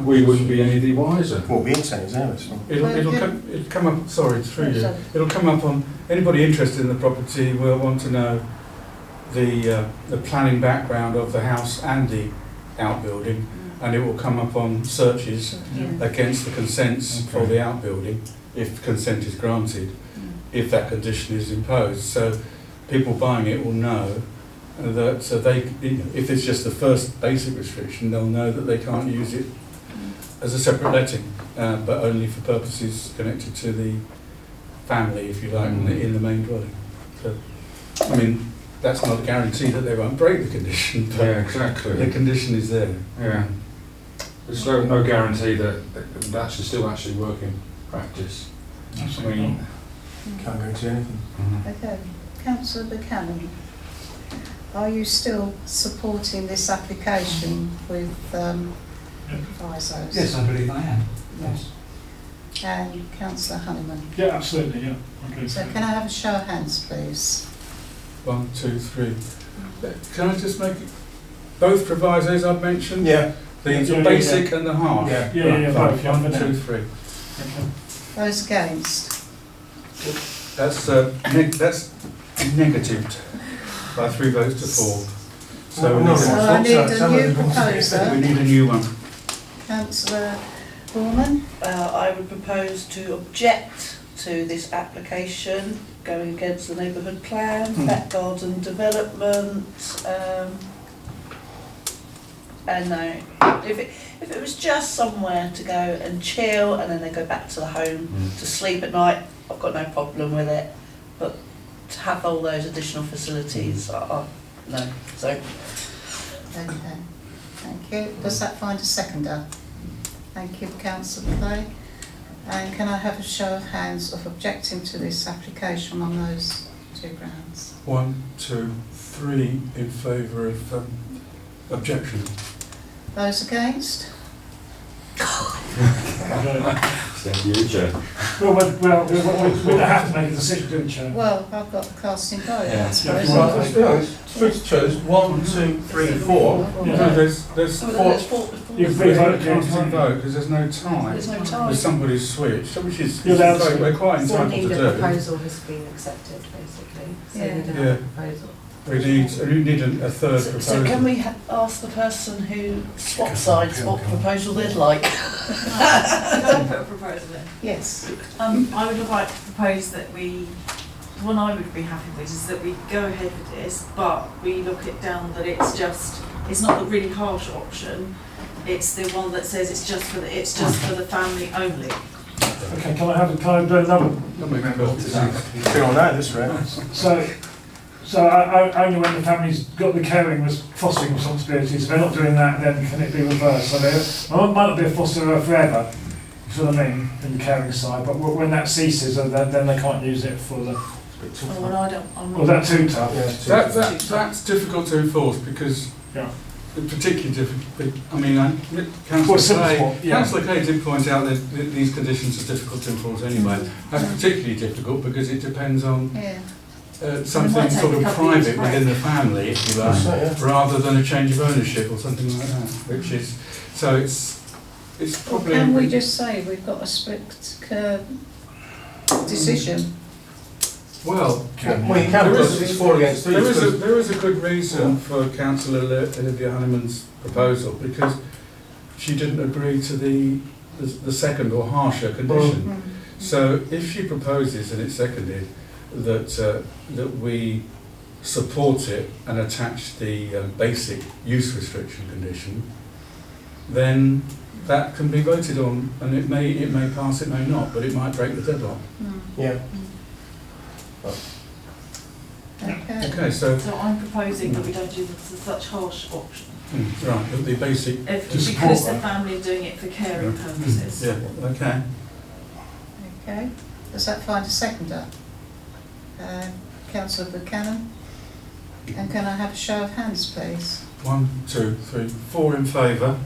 we wouldn't be any the wiser.
Won't be incentives anyway, so.
It'll come up, sorry, through you. It'll come up on, anybody interested in the property will want to know the planning background of the house and the outbuilding, and it will come up on searches against the consents for the outbuilding, if consent is granted, if that condition is imposed. So people buying it will know that if it's just the first basic restriction, they'll know that they can't use it as a separate letting, but only for purposes connected to the family, if you like, in the main dwelling. So, I mean, that's not a guarantee that they won't break the condition, but
Yeah, exactly.
the condition is there.
Yeah. There's no guarantee that that should still actually work in practice. I mean,
Can't guarantee anything.
Okay, Councillor Buchanan, are you still supporting this application with provisos?
Yes, I believe I am. Yes.
And Councillor Honeyman.
Yeah, absolutely, yeah. Okay.
So can I have a show of hands, please?
1, 2, 3. Can I just make it, both provisos I've mentioned?
Yeah.
The basic and the harsh?
Yeah.
Yeah,
Right,
both, yeah,
1,
for
2,
now.
3.
Okay.
Those against?
That's negatived by 3 votes to 4. So
No,
So I need a new
we
proposer.
need a new one.
Councillor Foreman?
I would propose to object to this application going against the neighbourhood plan, back garden development, and no, If it was just somewhere to go and chill and then they go back to the home to sleep at night, I've got no problem with it. But to have all those additional facilities, no. So,
Okay, thank you. Does that find a seconder? Thank you, councillor Clay. And can I have a show of hands of objecting to this application on those two grounds?
1, 2, 3 in favour of objection.
Those against?
Thank you, Chair.
Well, we don't have to make a decision, do we, Chair?
Well, I've got the casting vote, I
Yeah.
suppose.
Well, let's be honest, there's 1, 2, 3, 4.
Yeah.
No, there's
so
Four.
there's four.
You've
Three
voted
can't
against, haven't you?
vote because there's no time.
There's no time.
If somebody's switched, which is
You're allowed to.
we're quite
We
entitled
need
to
a
do.
proposal has been accepted, basically, so
Yeah.
we don't
Yeah.
have a proposal.
We need a third
So
proposal.
can we ask the person who swapped sides what proposal they'd like?
Can I put a proposal in?
Yes.
I would like to propose that the one I would be happy with is that we go ahead with this, but we look it down that it's not the really harsh option, it's the one that says it's just for the family only.
Okay, can I do another?
Don't make perfect sense.
Feel on that, this right?
So only when the family's got the caring, fostering responsibilities, if they're not doing that, then can it be reversed? So there might not be a fosterer forever, you see what I mean, in the caring side, but when that ceases, then they can't use it for the...
Oh, and I'm
Was that too tough?
Yeah,
That's difficult to enforce because
Yeah.
particularly difficult. I mean,
Well,
Councillor
simple
Kay,
spot, yeah.
Councillor Kay did point out that these conditions are difficult to enforce anyway. That's particularly difficult because it depends on
Yeah.
something
take
sort
a
of
couple of years
private
to break.
within the family, if you
That's
like,
right, yeah.
rather than a change of ownership or something like that. Which is so it's
Well,
probably.
can we just say we've got a strict decision?
Well,
Well, you can,
There
because
is-
it's 4 against 3.
there is a good reason for Councillor Olivia Honeyman's proposal because she didn't agree to the second or harsher condition. So if she proposes and it's seconded that we support it and attach the basic use restriction condition, then that can be voted on, and it may pass, it may not, but it might break the deadlock.
Yeah.
Okay.
Okay, so
So I'm proposing that we don't do such harsh option,
right, the basic.
To
because
support
the family are doing it for caring purposes.
Yeah. Okay.
Okay. Does that find a seconder? Councillor Buchanan? And can I have a show of hands, please?
1, 2, 3, 4 in favour.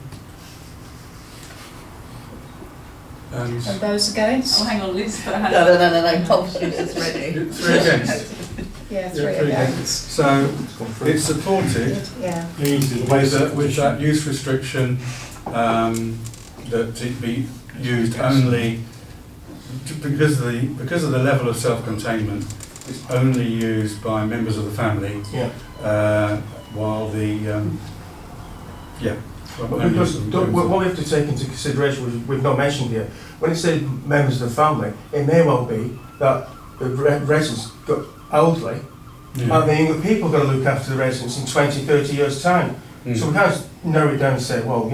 And
And those against?
Oh, hang on, Liz, put her
No,
hand up.
no, Tom's is ready.
3 against.
Yeah,
Yeah,
3
3
against.
So it's supported
Yeah.
with that use restriction that it be used only because of the level of self-containment. It's only used by members of the family
Yeah.
while the
Because what we have to take into consideration, which we've not mentioned here, when it says members of the family, it may well be that the residents got elderly, and the younger people got to look after the residents in 20, 30 years' time. So we can't narrow it down and say, well,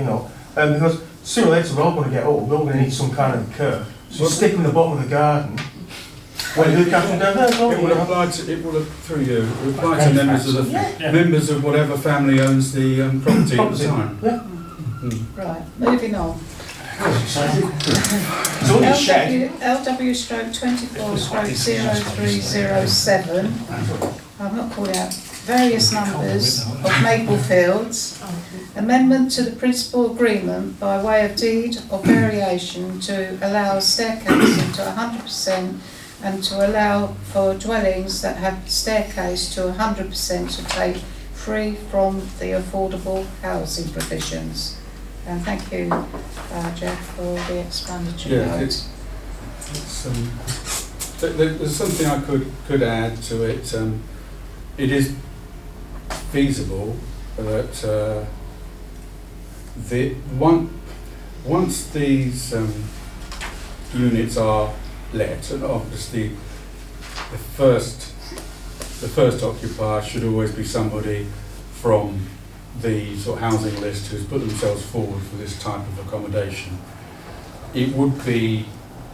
because sooner or later we're all going to get old, we're all going to need some kind of care. So stick them in the bottom of the garden. When you look after them down there,
It will apply to members of
Yeah.
members of whatever family owns the property at the time.
Yeah.
Right, moving on.
It's only a shed.
LW stroke 24 stroke 0307. I'm not calling out. Various numbers of Maple Fields. Amendment to the principal agreement by way of deed or variation to allow staircasing to 100% and to allow for dwellings that have staircase to 100% to take free from the affordable housing provisions. And thank you, Jeff, for the explanatory
Yeah,
note.
it's there's something I could add to it. It is feasible that once these units are let, and obviously the first occupier should always be somebody from the sort of housing list who's put themselves forward for this type of accommodation. It would be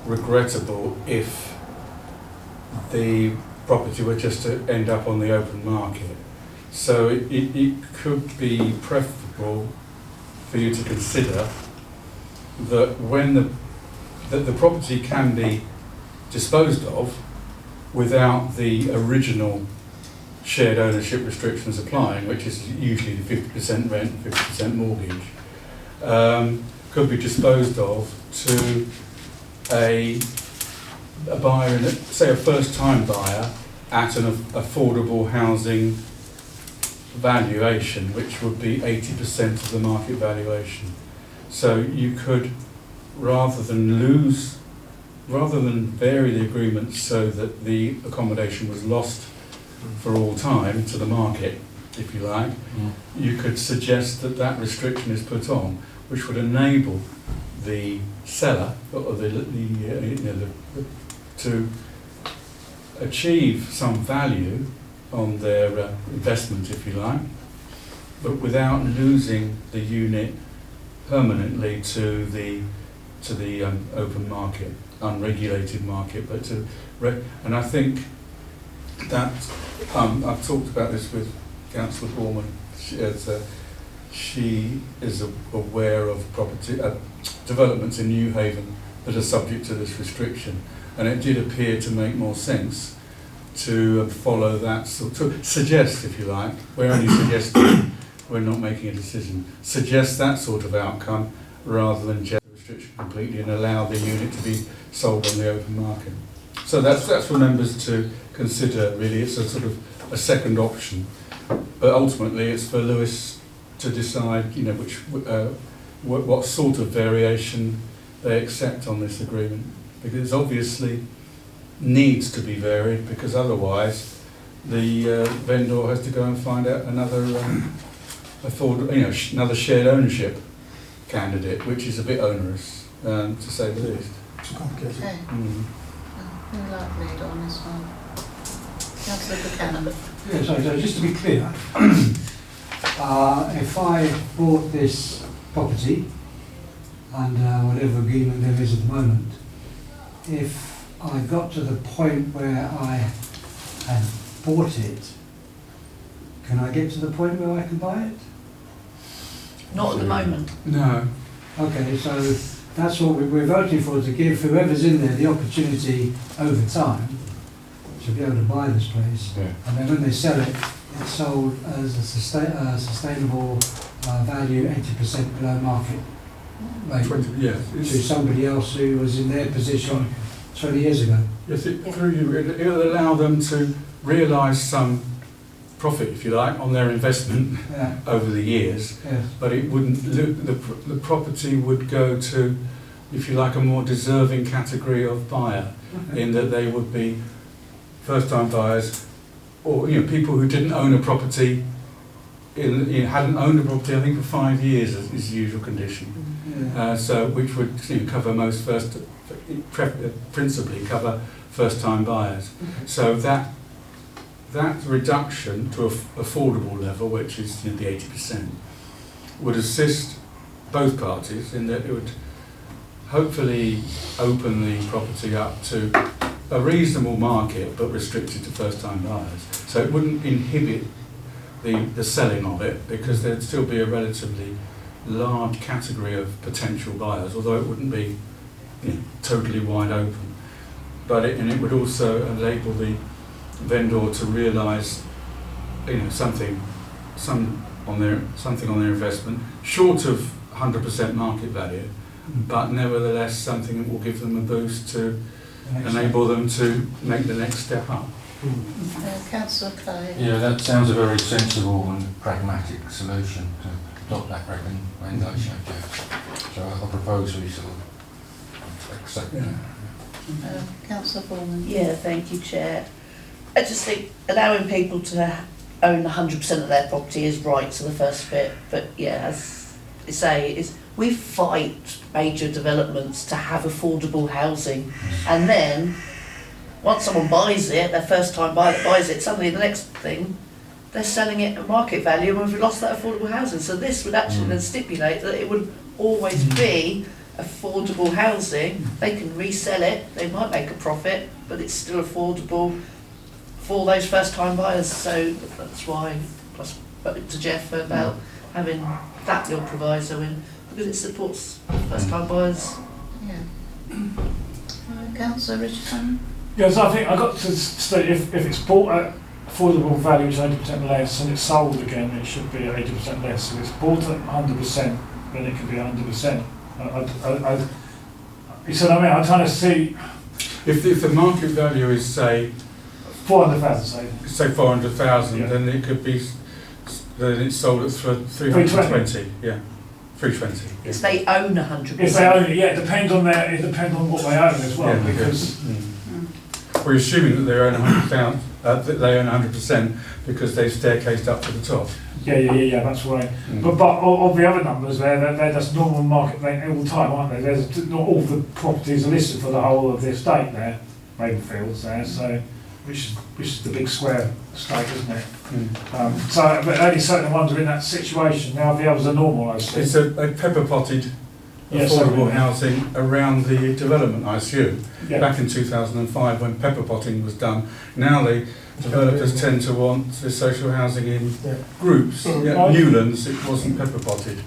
regrettable if the property were just to end up on the open market. So it could be preferable for you to consider that when the property can be disposed of without the original shared ownership restrictions applying, which is usually the 50% rent, 50% mortgage, could be disposed of to a buyer, say a first-time buyer, at an affordable housing valuation, which would be 80% of the market valuation. So you could, rather than vary the agreement so that the accommodation was lost for all time to the market, if you like, you could suggest that that restriction is put on, which would enable the seller or to achieve some value on their investment, if you like, but without losing the unit permanently to the open market, unregulated market. But and I think that I've talked about this with Councillor Borman. She is aware of property developments in New Haven that are subject to this restriction, and it did appear to make more sense to follow that sort of suggest, if you like, we're only suggesting, we're not making a decision, suggest that sort of outcome rather than just restriction completely and allow the unit to be sold on the open market. So that's for members to consider. Really, it's a sort of a second option, but ultimately it's for Lewis to decide, you know, which what sort of variation they accept on this agreement, because it obviously needs to be varied, because otherwise the vendor has to go and find out another another shared ownership candidate, which is a bit onerous, to say the least.
It's complicated.
Okay. Who would like to lead on this one? Councillor Buchanan.
Yeah, so just to be clear, if I bought this property under whatever agreement there is at the moment, if I got to the point where I had bought it, can I get to the point where I can buy it?
Not at the moment.
No.
Okay, so that's what we're voting for, to give whoever's in there the opportunity over time to be able to buy this place.
Yeah.
And then when they sell it, it's sold as a sustainable value 80% below market rate
20, yeah.
to somebody else who was in their position 20 years ago.
Yes, it'll allow them to realise some profit, if you like, on their investment over the years.
Yes.
But it wouldn't look, the property would go to, if you like, a more deserving category of buyer, in that they would be first-time buyers, or people who didn't own a property, hadn't owned a property, I think, for 5 years is the usual condition.
Yeah.
So which would cover principally cover first-time buyers. So that reduction to an affordable level, which is the 80%, would assist both parties in that it would hopefully open the property up to a reasonable market, but restricted to first-time buyers. So it wouldn't inhibit the selling of it, because there'd still be a relatively large category of potential buyers, although it wouldn't be totally wide open. But it would also enable the vendor to realise something on their investment, short of 100% market value, but nevertheless something that will give them a boost to enable them to make the next step up.
Councillor Clay.
Yeah, that sounds a very sensible and pragmatic solution to adopt that recommendation. So I propose we sort of accept that.
Councillor Borman.
Yeah, thank you, Chair. I just think allowing people to own 100% of their property is right to the first bit, but yeah, as I say, we fight major developments to have affordable housing, and then once someone buys it, their first time buyer that buys it, suddenly the next thing, they're selling it at market value and we've lost that affordable housing. So this would actually then stipulate that it would always be affordable housing. They can resell it, they might make a profit, but it's still affordable for those first time buyers. So that's why I spoke to Jeff about having that little proviso in, because it supports first time buyers.
Yeah. Councillor Richardson?
Yes, I think I got to state if it's bought at affordable value, which is 80% less, and it's sold again, it should be at 80% less. If it's bought at 100%, then it can be 100%. You said, I mean, I'm trying to see.
If the market value is, say,
400,000,
say 400,000,
Yeah.
then it could be, then it's sold at 320. Yeah, 320.
If they own 100%.
If they own it, yeah, it depends on what they own as well,
Yeah,
because
we're assuming that they own 100,000, that they own 100% because they've staircased up to the top.
yeah, that's right. But of the other numbers, they're just normal market rate all the time, aren't they? There's not all the properties are listed for the whole of the estate there, Ravenfields there, so which is the big square estate, isn't it? But only certain ones are in that situation. Now the others are normal, I see.
It's a pepper potted affordable housing around the development, I assume.
Yeah.
Back in 2005 when pepper potting was done. Now the developers tend to want the social housing in groups. Yeah, Newlands, it wasn't pepper potted,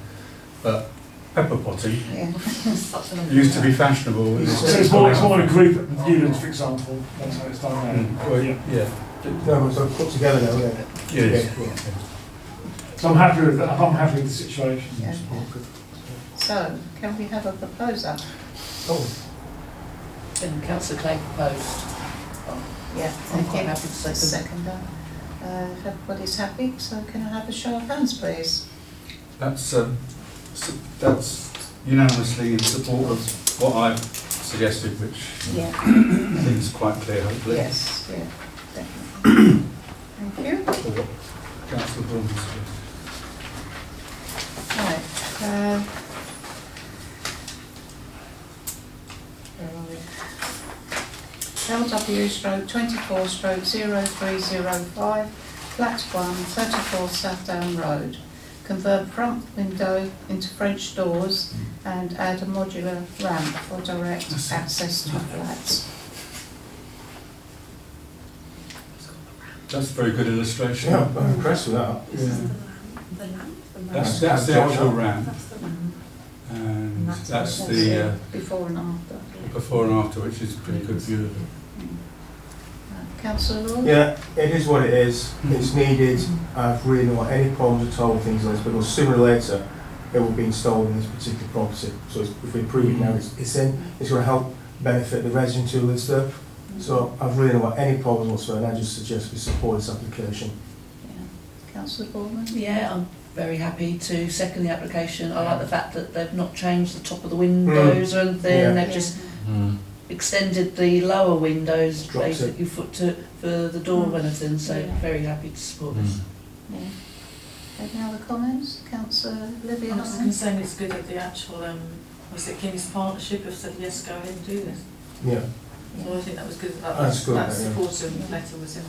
but pepper potting used to be fashionable.
So it's more a group of Newlands, for example. That's how it's done now.
Well, yeah.
No, so put together now, yeah.
Yes.
So I'm happy with that. I'm happy with the situation.
Yeah. So, can we have a proposer?
And Councillor Clay proposed.
Yeah,
I'm
thank
quite
you.
happy to second.
Seconder. If everybody's happy, so can I have a show of hands, please?
That's unanimously in support of what I've suggested, which
Yeah.
I think is quite clear, hopefully.
Yes, yeah, definitely. Thank you.
Or what Councillor Vaughan suggested.
Right. Where are we? LW stroke 24 stroke 0305, flat 1, 34 Southdown Road. Convert front window into French doors and add a modular ramp for direct access to flats.
That's a very good illustration.
Yeah, I'm impressed with that.
That's the actual ramp, and that's the
before and after.
before and after, which is a pretty good view of it.
Councillor Lord?
Yeah, it is what it is. It's needed. I've really not any problems at all with things like this, because sooner or later it will be installed in this particular property. So if we prove it now, it's in, it's going to help benefit the resident who lives there. So I've really not got any problems whatsoever, and I just suggest we support this application.
Yeah. Councillor Bournemouth?
Yeah, I'm very happy to second the application. I like the fact that they've not changed the top of the windows or anything.
Yeah.
They've just extended the lower windows
Dropped
basically for the door and anything. So very happy to support this.
Yeah. Any other comments? Councillor Libby?
I'm just concerned it's good that the actual, was it Guinness Partnership have said yes, go ahead and do this.
Yeah.
So I think that was good that
That's good,
that
yeah.
supportive letter was in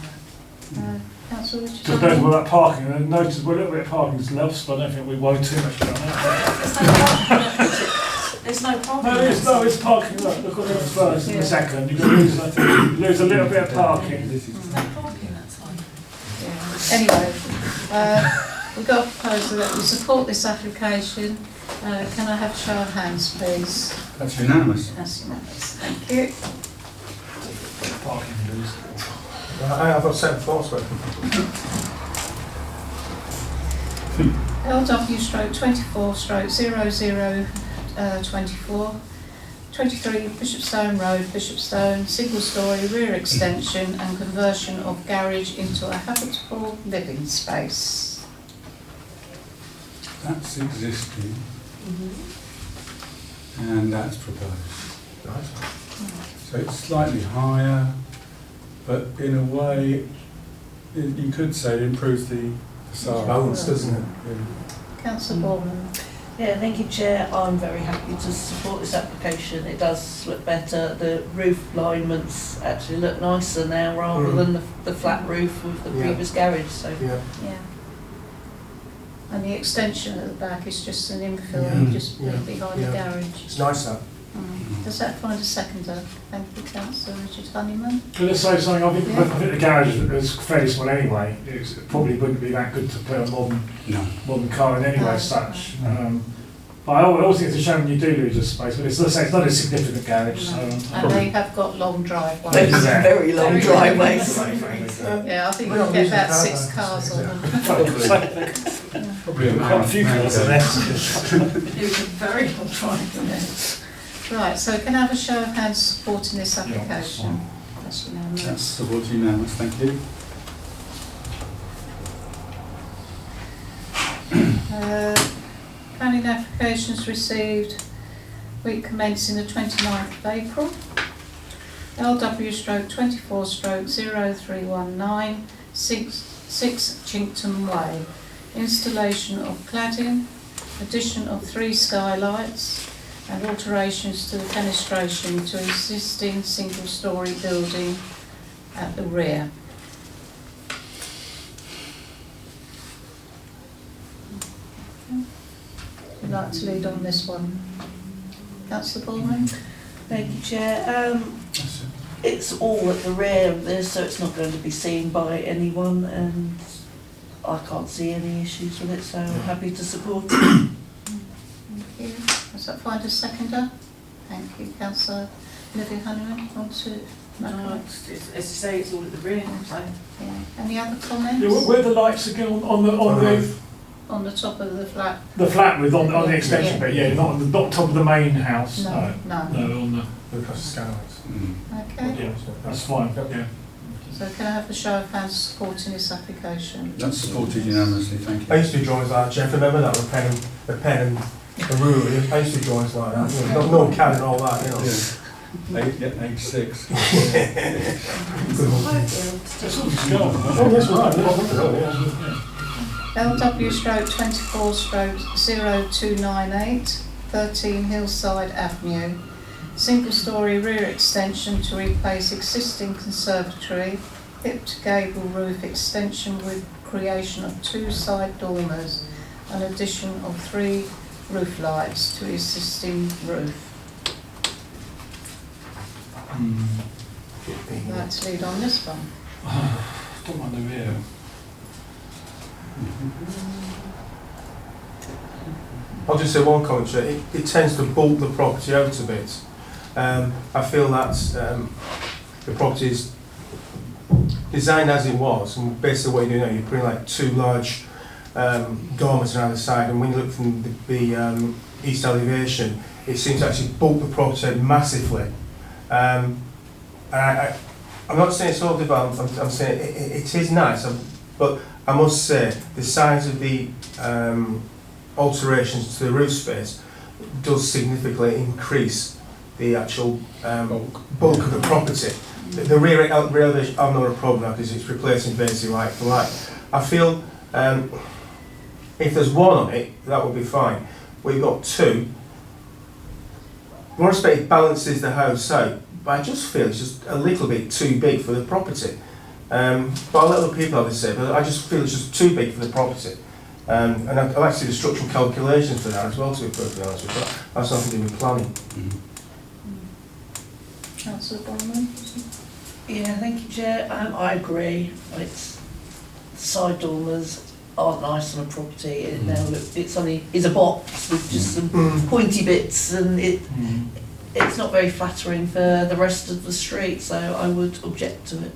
there.
Councillor
Just
Richardson?
depends on that parking. And notice a little bit of parking is left, but I don't think we worry too much about that.
There's no problem.
No, it's parking. Look at the first and the second. You're going to lose a little bit of parking.
There's no parking, that's fine.
Yeah. Anyway, we've got a proposal that we support this application. Can I have a show of hands, please?
That's unanimous.
That's unanimous. Thank you.
Parking lose.
I've got 7 floors, but
LW stroke 24 stroke 0024, 23 Bishopstone Road, Bishopstone, single storey rear extension and conversion of garage into a habitable living space.
That's existing, and that's proposed. So it's slightly higher, but in a way, you could say it improves the facade.
balance, doesn't it?
Councillor Bournemouth?
Yeah, thank you, Chair. I'm very happy to support this application. It does look better. The roof alignments actually look nicer now rather than the flat roof with the previous garage. So
Yeah.
Yeah. And the extension at the back is just an infill, just behind the garage.
It's nice that.
Does that find a seconder? Thank you, Councillor Richard Honeyman.
Can I say something? I think,
Yeah.
I think the garage is fairly small anyway. It probably wouldn't be that good to put a modern car in anyway
No.
as such. But I always think it's a shame when you do lose a space, but it's, let's say, it's not a significant garage. So,
And they have got long driveways.
those are very long driveways.
Yeah, I think you can get about 6 cars on them.
Probably
quite a few cars in there.
It was a very long drive. Right, so can I have a show of hands supporting this application? That's unanimous.
That's supported unanimous, thank you.
Planning applications received week commencing the 29th of April. LW/24/0319 6 Chinkton Way. Installation of cladding, addition of 3 skylights and alterations to the fenestration to existing single-storey building at the rear. Would you like to lead on this one? Councillor Baldwin?
Thank you, Chair. It's all at the rear of this, so it's not going to be seen by anyone, and I can't see any issues with it, so I'm happy to support it.
Thank you. Does that find a seconder? Thank you, Councillor Olivia Honeyman. On to
No, as you say, it's all at the rear, so.
Yeah. Any other comments?
Yeah, where the lights again on the roof?
On the top of the flat?
The flat with on the extension bit, yeah, not on the top of the main house.
No.
No, on the.
Across the skylights.
Okay.
Yeah, that's fine. Yeah.
So can I have a show of hands supporting this application?
That's supported unanimously, thank
I
you.
used to do drawings like that, Jeff. Remember that with a pen and a ruler? I used to do drawings like that. You know, no CAD and all that, you know.
Age 6.
Good
Oh, yes, right.
LW/24/0298 13 Hillside Avenue. Single-storey rear extension to replace existing conservatory, hipped gable roof extension with creation of 2 side dormers and addition of 3 roof lights to existing roof. I'd like to lead on this one.
Don't mind the rear.
I'll just say one comment, Chair. It tends to bulk the property out a bit. I feel that the property is designed as it was, and basically what you're doing now, you're putting like 2 large dormers on either side, and when you look from the east elevation, it seems to actually bulk the property out massively. And I'm not saying it's all developed, I'm saying it is nice, but I must say the size of the alterations to the roof space does significantly increase the actual bulk of the property. The rear elevation, I've not a problem now because it's replacing basically like for like. I feel if there's 1 on it, that would be fine. We've got 2. In one respect, it balances the house out, but I just feel it's just a little bit too big for the property. But I'll let other people have a say, but I just feel it's just too big for the property. And I've actually the structural calculations for that as well, to be perfectly honest with you. That's nothing to do with planning.
Councillor Bowman?
Yeah, thank you, Chair. I agree. It's side dormers aren't nice on a property. It now it's a box with just some pointy bits, and it's not very flattering for the rest of the street. So I would object to it.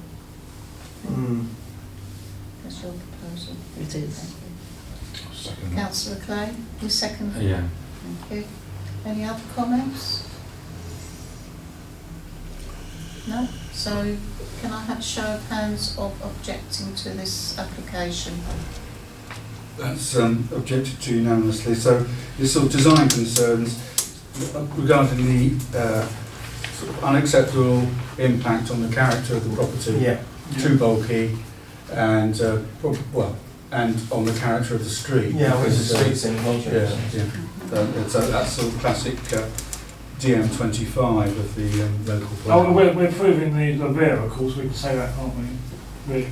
That's your proposal.
It is.
Councillor Clay, you second?
Yeah.
Thank you. Any other comments? No? So can I have a show of hands of objecting to this application?
That's objected to unanimously. So there's sort of design concerns regarding the sort of unacceptable impact on the character of the property.
Yeah.
Too bulky and and on the character of the street.
Yeah, with the
because,
streets in Hodges.
So that's sort of classic DM25 of the local plan.
Oh, we're approving the rear, of course, we can say that, can't we?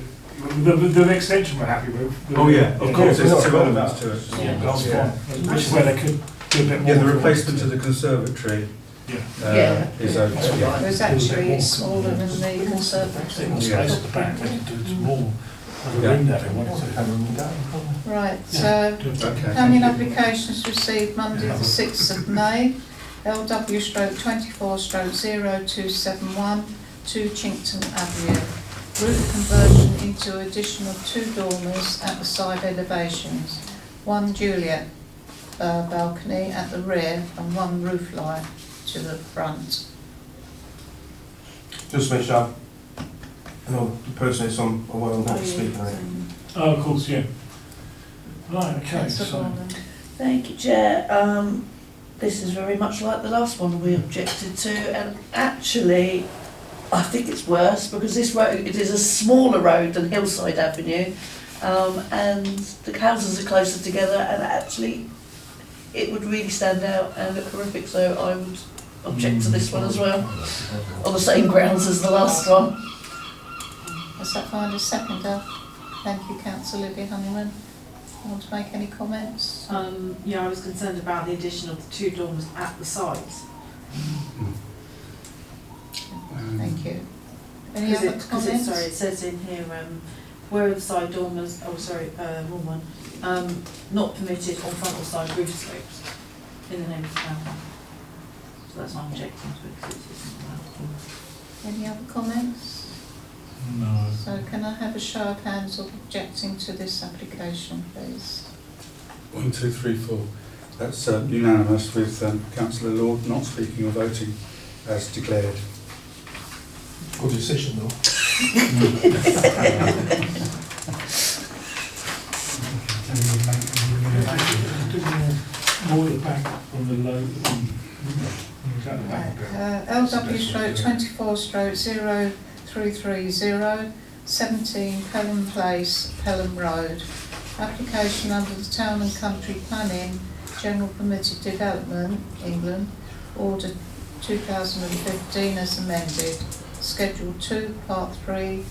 The extension we're happy with.
Oh yeah, of course,
we're not
there's two
forgotten
elements to it.
Yeah.
That's
Yeah.
fine, which is where they could do a bit more.
Yeah, the replacement of the conservatory
Yeah.
is
Yeah.
okay. Yeah.
Whereas actually it's smaller than the conservatory.
More space at the back, they could do some more. Have a
Yeah.
room there if they wanted to.
Right,
Yeah.
so
Okay.
planning applications received Monday the 6th of May, LW/24/0271, 2 Chinkton Avenue. Roof conversion into additional 2 dormers at the side elevations, 1 Juliet balcony at the rear and 1 roof light to the front.
Just make sure, I know the person is on, well, not speaking, right?
Oh, of course, yeah. Right, okay,
Councillor
so.
Borland.
Thank you, Chair. This is very much like the last one we objected to, and actually, I think it's worse because this road, it is a smaller road than Hillside Avenue, and the houses are closer together, and actually, it would really stand out and look horrific. So I would object to this one as well, on the same grounds as the last one.
Does that find a seconder? Thank you, Councillor Libby Honeyman. Want to make any comments?
Yeah, I was concerned about the addition of the 2 dormers at the sides.
Thank you. Any other comments?
Sorry, it says in here, where the side dormers, wrong one, not permitted on front or side roof slopes in the name of the town. So that's why I'm objecting to it, because it's not allowed.
Any other comments?
No.
So can I have a show of hands of objecting to this application, please?
1, 2, 3, 4. That's unanimous with Councillor Lord not speaking or voting as declared.
Good decision though.
More at the back from the low.
LW/24/0330, 17 Pelham Place, Pelham Road. Application under the Town and Country Planning, General Permitted Development, England, Order 2015 as amended. Schedule 2, Part 3,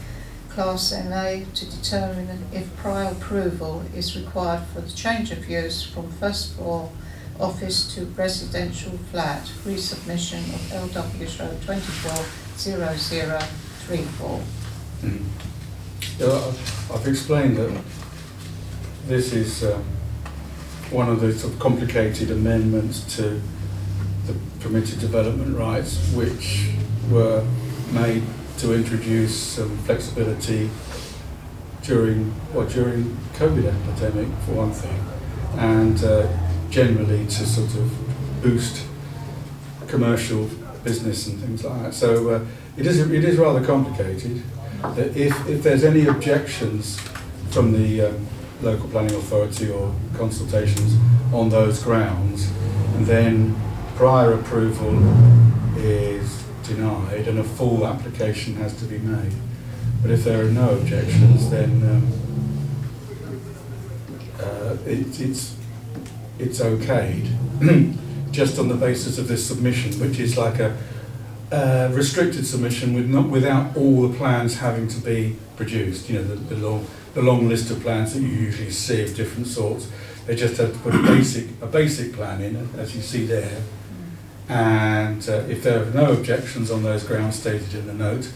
Class NA, to determine if prior approval is required for the change of use from first floor office to residential flat. Resubmission of LW/24/0034.
I've explained that this is one of the sort of complicated amendments to the permitted development rights, which were made to introduce some flexibility during COVID epidemic, for one thing, and generally to sort of boost commercial business and things like that. So it is rather complicated. That if there's any objections from the local planning authority or consultations on those grounds, then prior approval is denied and a full application has to be made. But if there are no objections, then it's okayed just on the basis of this submission, which is like a restricted submission without all the plans having to be produced. You know, the long list of plans that you usually see of different sorts. They just have to put a basic plan in, as you see there. And if there are no objections on those grounds stated in the note,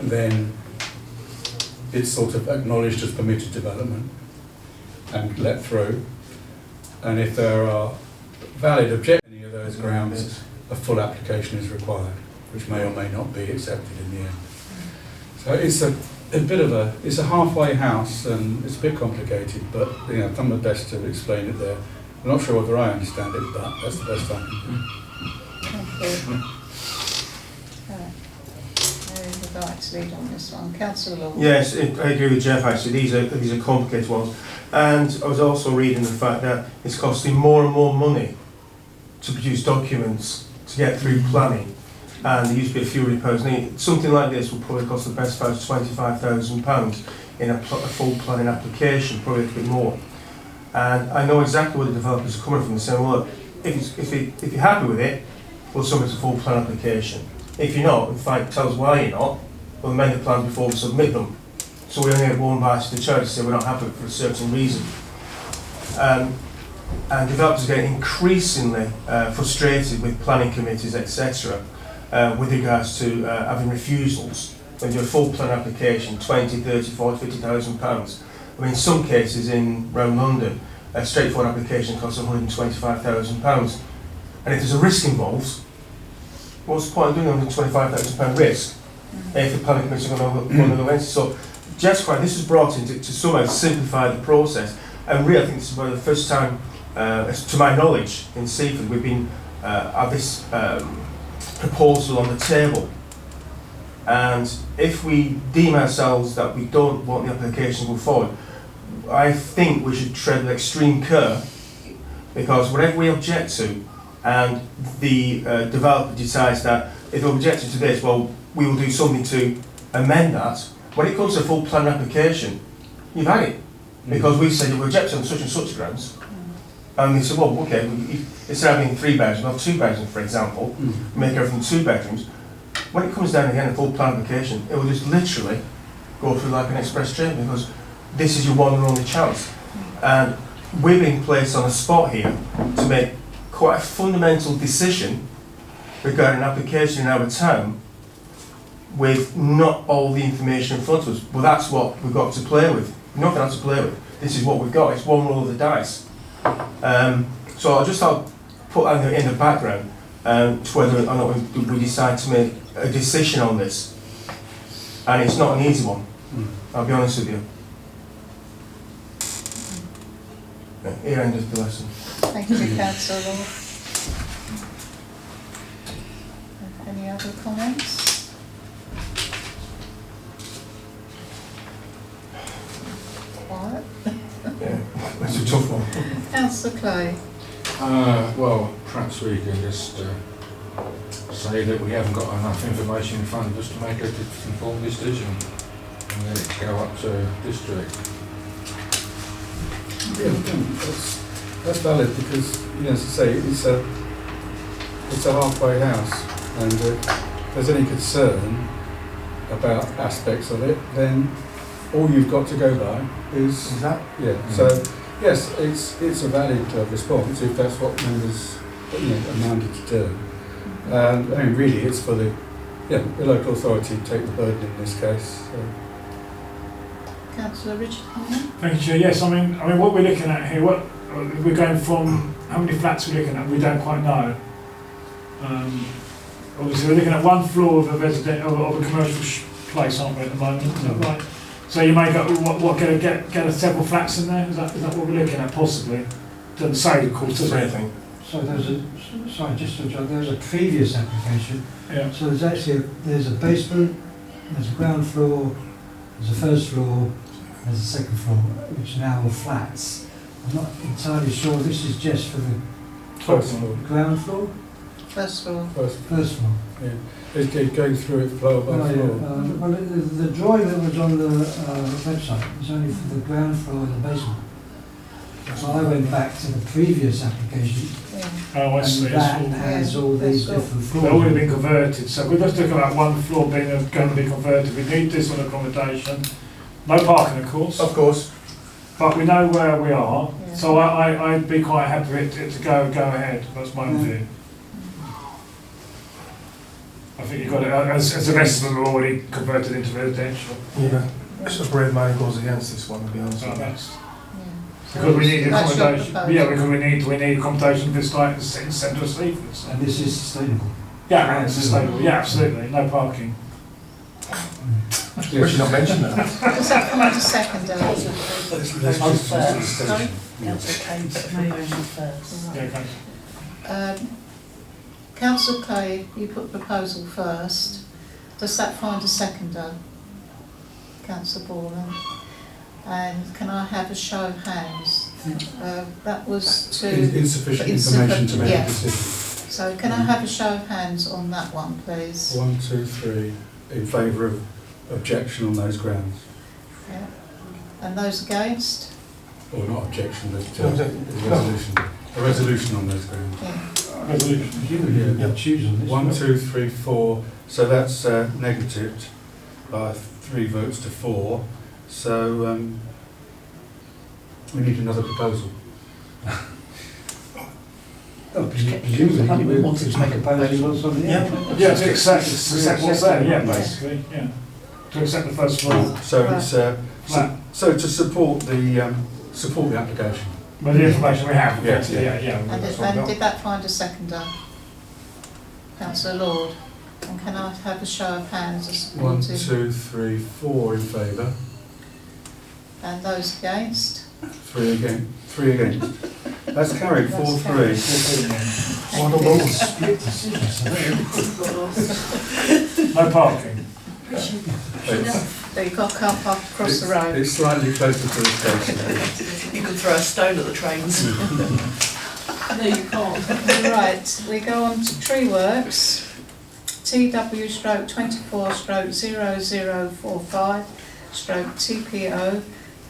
then it's sort of acknowledged as permitted development and let through. And if there are valid objections on any of those grounds, a full application is required, which may or may not be accepted in the end. So it's a bit of it's a halfway house, and it's a bit complicated, but you know, I've done my best to explain it there. I'm not sure whether I understand it, but that's the best I can do.
Thank you. Right. Who would like to lead on this one? Councillor Lord.
Yes, I agree with Jeff actually, these are complicated ones. And I was also reading the fact that it's costing more and more money to produce documents to get through planning. And there used to be a few repairs needed. Something like this will probably cost the best part of £25,000. in a full planning application, probably a little bit more. And I know exactly where the developers are coming from. They're saying, well, look, if you're happy with it, we'll submit a full plan application. If you're not, in fact, tell us why you're not, we'll amend the plans before we submit them. So we only have one bias to the church to say we're not happy for a certain reason. And developers are getting increasingly frustrated with planning committees, etc., with regards to having refusals. When you do a full plan application, 20, 30, 40, £50,000. I mean, in some cases around London, a straightforward application costs £125,000. And if there's a risk involved, what's the point of doing a £125,000 risk if the planning committee are going to go into? So, just quite, this was brought in to somehow simplify the process. And really, I think this is one of the first time, to my knowledge, in Seaford, we've been have this proposal on the table. And if we deem ourselves that we don't want the application to go forward, I think we should tread with extreme care, because whatever we object to, and the developer decides that if they're objecting to this, well, we will do something to amend that. When it comes to a full plan application, you've had it, because we've said we object on such and such grounds. And they said, well, okay, instead of having 3 bedrooms, we'll have 2 bedrooms, for example, make everything 2 bedrooms. When it comes down again, a full plan application, it will just literally go through like an express train, because this is your one and only chance. And we're being placed on a spot here to make quite a fundamental decision regarding an application in our town with not all the information in front of us. Well, that's what we've got to play with. Nothing else to play with. This is what we've got. It's one roll of the dice. So I'll put that in the background to whether or not we decide to make a decision on this. And it's not an easy one, I'll be honest with you. Here ends the lesson.
Thank you, Councillor. Any other comments? Quiet.
Yeah, that's a tough one.
Councillor Clay.
Well, perhaps we can just say that we haven't got enough information in front of us to make a informed decision, and let it go up to district.
Yeah, that's valid, because, as I say, it's a halfway house, and if there's any concern about aspects of it, then all you've got to go by is
that.
Yeah. So yes, it's a valid response if that's what members are minded to do. I mean, really, it's for the local authority to take the burden in this case. So.
Councillor Richard.
Thank you, Chair. Yes, I mean, what we're looking at here, we're going from, how many flats we're looking at, we don't quite know. Obviously, we're looking at one floor of a commercial place, aren't we, at the moment? Is that right? So you may get several flats in there. Is that what we're looking at, possibly? Doesn't say, of course, does it?
So there's a previous application.
Yeah.
So there's a basement, there's a ground floor, there's a first floor, there's a second floor, which are now all flats. I'm not entirely sure this is just for the
First floor.
ground floor.
First floor.
First floor.
Yeah. It's going through it floor by floor.
Well, the drawing that was on the website was only for the ground floor and the basement. So I went back to the previous application,
Yeah.
Oh, I see.
and that has all these
That's
different
They've already
floors.
been converted, so we're just talking about one floor being going to be converted. We need this on accommodation. No parking, of course,
Of course.
but we know where we are,
Yeah.
so I'd be quite happy for it to go ahead. That's my view. I think you've got it, as the rest of them are already converted into residential.
Yeah. It's a brave man who goes against this one, to be honest
So
with you.
that's,
Yeah.
because we need
That's your
accommodation.
proposal.
Yeah, because we need accommodation this like in the centre of Seaford. So.
And this is sustainable.
Yeah, and it's sustainable. Yeah, absolutely. No parking.
We should not mention that.
Does that come under second, Councillor? Sorry?
Yeah, okay.
Councillor Clay, you put proposal first. Does that find a seconder? Councillor Borland. And can I have a show of hands? That was to...
Insufficient information to make
yeah.
a decision.
So can I have a show of hands on that one, please?
1, 2, 3 in favour of objection on those grounds.
Yeah. And those against?
Or not objection, but a resolution on those grounds.
Yeah.
Resolution.
Yeah.
Choose on this.
1, 2, 3, 4. So that's negatived by 3 votes to 4. So we need another proposal.
Presumably, we wanted to make a proposal on something else.
Yeah, to accept what's there, yeah, basically, yeah. To accept the first floor.
So it's so to support the application.
With the information we have,
Yes,
yeah.
And did that find a seconder? Councillor Lord. And can I have a show of hands as
1,
supported?
2, 3, 4 in favour.
And those against?
3 against. 3 against. That's carried. 4-3.
What a little split decision.
No parking.
So you can't park across the road.
It's slightly closer to the station.
You can throw a stone at the trains.
No, you can't.
Right, we go on to tree works. TW/24/0045 TPO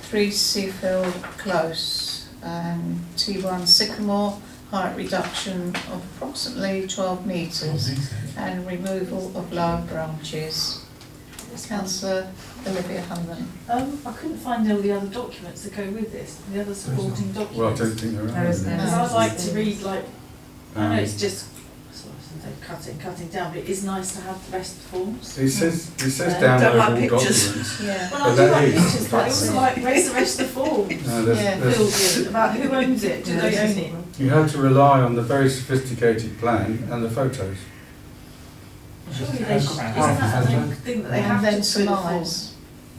3 Seaford Close, T1 Sycamore, height reduction of approximately 12 metres and removal of lower branches. Councillor Olivia Hunman.
I couldn't find all the other documents that go with this, the other supporting
Well, I
documents.
don't think there are.
There isn't.
Because I'd like to read, like, I know it's
Um,
just sort of cutting down, but it is nice to have the rest of the forms.
It says
Don't
download
like
all
pictures.
documents.
Yeah.
Well,
But
I do
that
like
is-
pictures, but I also like the rest of the forms.
No,
Yeah.
there's,
Filled in about who owns it, do they own it?
you have to rely on the very sophisticated plan and the photos.
Surely they should, isn't that a thing that they
And
have
then
to fill the forms?
surmise.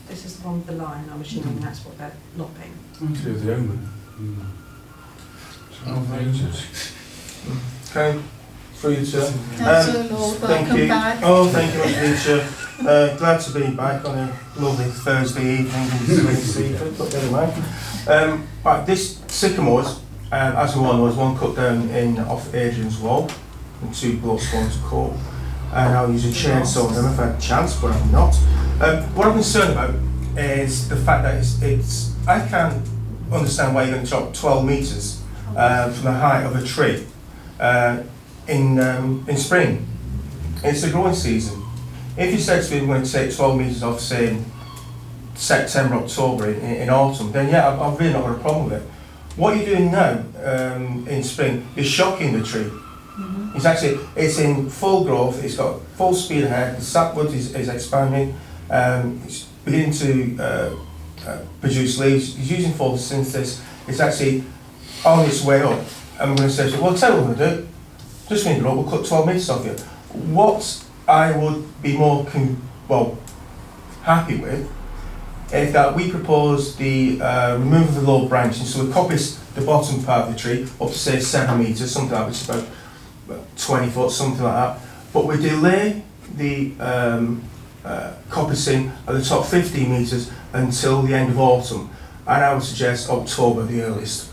This is the one with the line, I'm assuming that's what they're lopping.
Actually, the owner.
12 metres.
Okay, through you, sir.
Councillor Lord,
Thank
welcome
you.
back.
Oh, thank you, Mr. Teacher. Glad to be back on a lovely Thursday evening in Seaford, but anyway. Right, this sycamores, as we all know, is one cut down in off Adrian's wall, and 2 blocks going to court. And I'll use a chainsaw on them if I had a chance, but I'm not. What I'm concerned about is the fact that it's I can't understand why you're going to chop 12 metres from the height of a tree in spring. It's the growing season. If you said to me we're going to take 12 metres off, say in September, October, in autumn, then yeah, I've really not got a problem with it. What you're doing now in spring is shocking the tree. It's in full growth, it's got full speed ahead, the sapwood is expanding, it's beginning to produce leaves, it's using photosynthesis, it's actually on its way up. And we're going to say, well, tell you what we're going to do, just going to grow, we'll cut 12 metres off you. What I would be more happy with is that we propose the removal of the low branching, so we coppice the bottom part of the tree up to say 7 metres, something like that, which is about 20 foot, something like that. But we delay the coppicing at the top 15 metres until the end of autumn, and I would suggest October the earliest.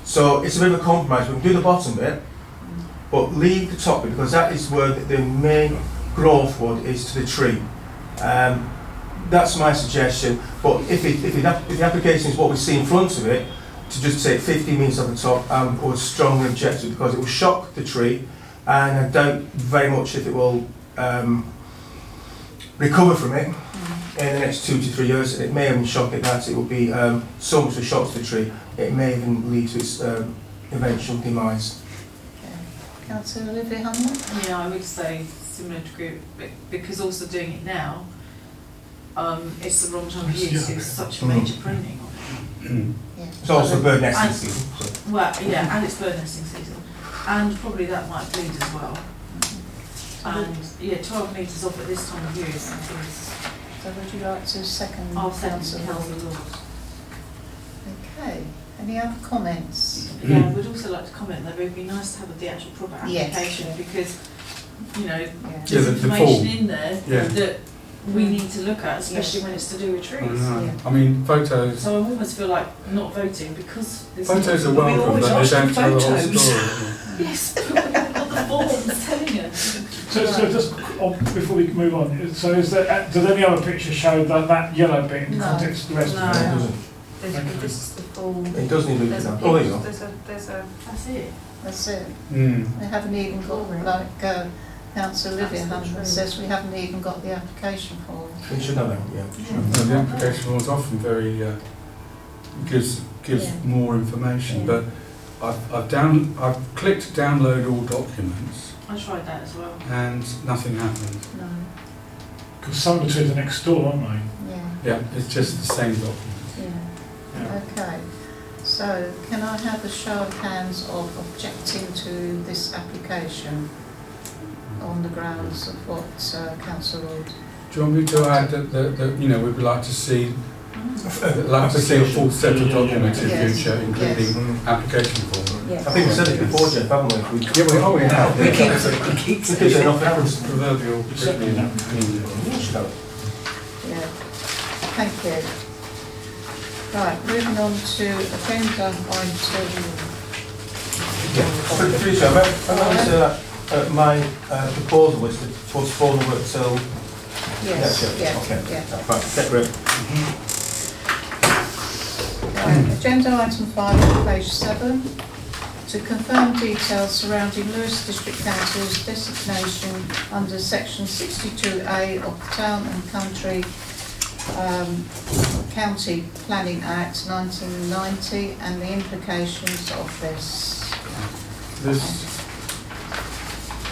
So it's a bit of a compromise. We can do the bottom bit, but leave the top bit because that is where the main growth wood is to the tree. That's my suggestion. But if the application is what we see in front of it, to just take 50 metres off the top, I would strongly object to it because it will shock the tree, and I doubt very much if it will recover from it in the next 2 to 3 years. It may even shock it that it will be so much of a shock to the tree, it may even lead to its eventual demise.
Okay. Councillor Olivia Hunman?
Yeah, I would say similar to group, because also doing it now, it's the wrong time of year to do such a major pruning on it.
Yeah.
It's also bird nesting
And-
season. So.
Well, yeah, and it's bird nesting season, and probably that might bleed as well. And yeah, 12 metres off at this time of year is
So would you like to second
I'll second
Councillor Lord?
Councillor Lord.
Okay. Any other comments?
Yeah, I would also like to comment that it would be nice to have the actual proper
Yes.
application because, you know,
Yeah.
Yeah,
there's
the
information
form.
in there
Yeah.
that we need to look at, especially when it's to do with
I
trees.
know.
Yeah.
I mean, photos.
So I almost feel like not voting because there's
Photos are
not,
welcome,
always
but they
ask
don't
for
tell the whole
photos.
story.
yes, but we've got the forms telling us.
So just before we move on, so is there, does any other picture show that yellow bit in
No.
context of the rest
No.
of it?
This is the full.
It does need
There's
looking
a,
at. Oh, there you go.
there's a,
That's it.
That's it.
Mm.
They haven't even got, like Councillor Olivia Hunter says, we haven't even got the application form.
We should have that, yeah.
No, the application form is often very gives
Yeah.
more information,
Yeah.
but I've clicked download all documents
I tried that as well.
and nothing happened.
No,
Because some of the two are next door, aren't they?
yeah,
Yeah, it's just the same document.
yeah. Okay, so can I have a show of hands of objecting to this application on the grounds of what Councillor Lloyd?
Do you want me to add that you know, we would like to see a full set of documents in
Yes.
future, including
Mm.
application form?
Yes.
I think we said it before, Jeff, haven't we?
We have.
We keep it enough evidence.
Proverbial.
Certainly not.
We should have it.
Yeah, thank you. Right, moving on to agenda item.
Through to, my proposal was to postpone the work till next year.
Yes,
Okay.
yeah.
Right, get rid.
Right, agenda item 5 on page 7. To confirm details surrounding Lewis District Council's designation under section 62A of the Town and Country County Planning Act 1990 and the implications of this.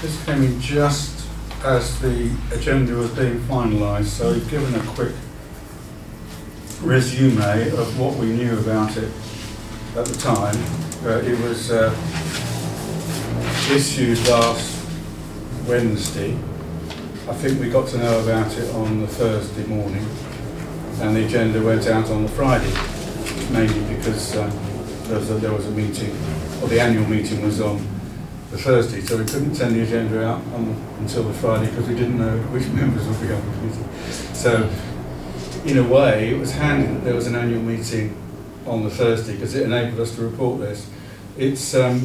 This came in just as the agenda was being finalised, so we've given a quick resume of what we knew about it at the time. It was issued last Wednesday. I think we got to know about it on the Thursday morning, and the agenda went out on the Friday, mainly because there was a meeting, or the annual meeting was on the Thursday, so we couldn't send the agenda out until the Friday because we didn't know which members would be on the meeting. So, in a way, it was handy that there was an annual meeting on the Thursday because it enabled us to report this. It's a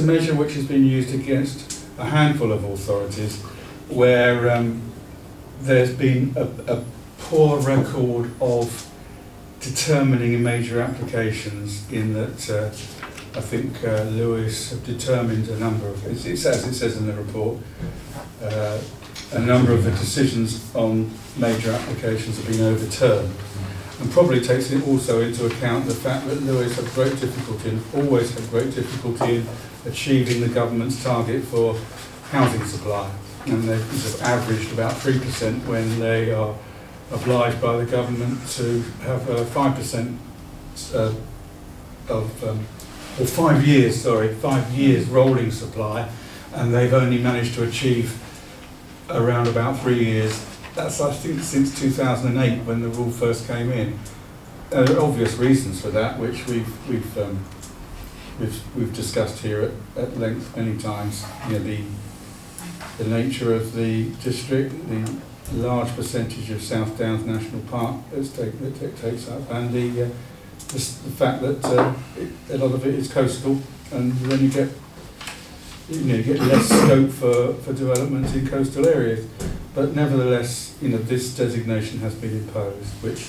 measure which has been used against a handful of authorities where there's been a poor record of determining major applications, in that I think Lewis have determined a number of, as it says in the report, a number of the decisions on major applications have been overturned, and probably takes it also into account the fact that Lewis have great difficulty, and always had great difficulty in achieving the government's target for housing supply, and they've sort of averaged about 3% when they are obliged by the government to have 5% or 5 years, 5 years rolling supply, and they've only managed to achieve around about 3 years. That's, I think, since 2008 when the rule first came in. There are obvious reasons for that, which we've discussed here at length many times. You know, the nature of the district, the large percentage of South Downs National Park that takes up, and the fact that a lot of it is coastal, and then you get less scope for development in coastal areas. But nevertheless, this designation has been imposed, which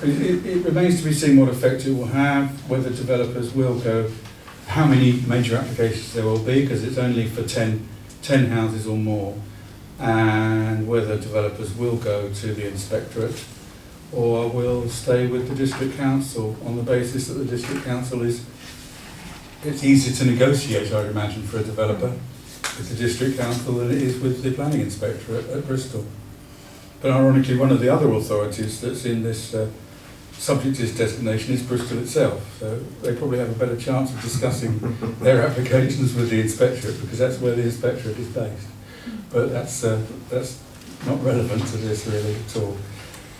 it remains to be seen what effect it will have, whether developers will go, how many major applications there will be, because it's only for 10 houses or more, and whether developers will go to the inspectorate or will stay with the district council on the basis that the district council it's easier to negotiate, I'd imagine, for a developer with the district council than it is with the planning inspector at Bristol. But ironically, one of the other authorities that's in this subject to this designation is Bristol itself, so they probably have a better chance of discussing their applications with the inspectorate, because that's where the inspectorate is based. But that's not relevant to this really at all.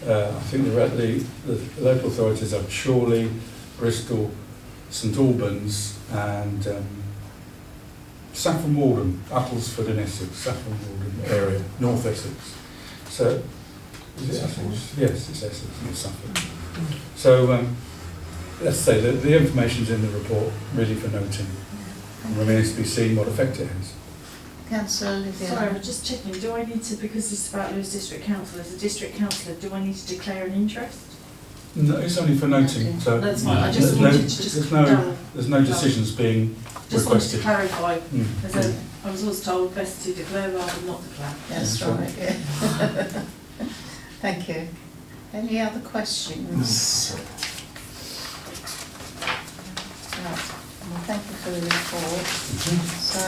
I think the local authorities are Chorley, Bristol, St Albans, and Saffron Walden, Uttlesford and Essex, Saffron Walden area, North Essex. So, is it Essex? Yes, it's Essex, not Suffolk. So, let's say that the information's in the report, really for noting. It remains to be seen what effect it has.
Councillor Olivia.
Sorry, I'm just checking. Do I need to, because this is about Lewis District Council, as a district councillor, do I need to declare an interest?
No, it's only for noting, so
That's fine, I just
there's no,
wanted to just
there's no decisions being
just wanted to
requested.
clarify,
Mm.
as I was always told best to declare rather than not declare.
That's
That's
right, yeah. Thank you. Any other questions? Right, well, thank you for the report. So,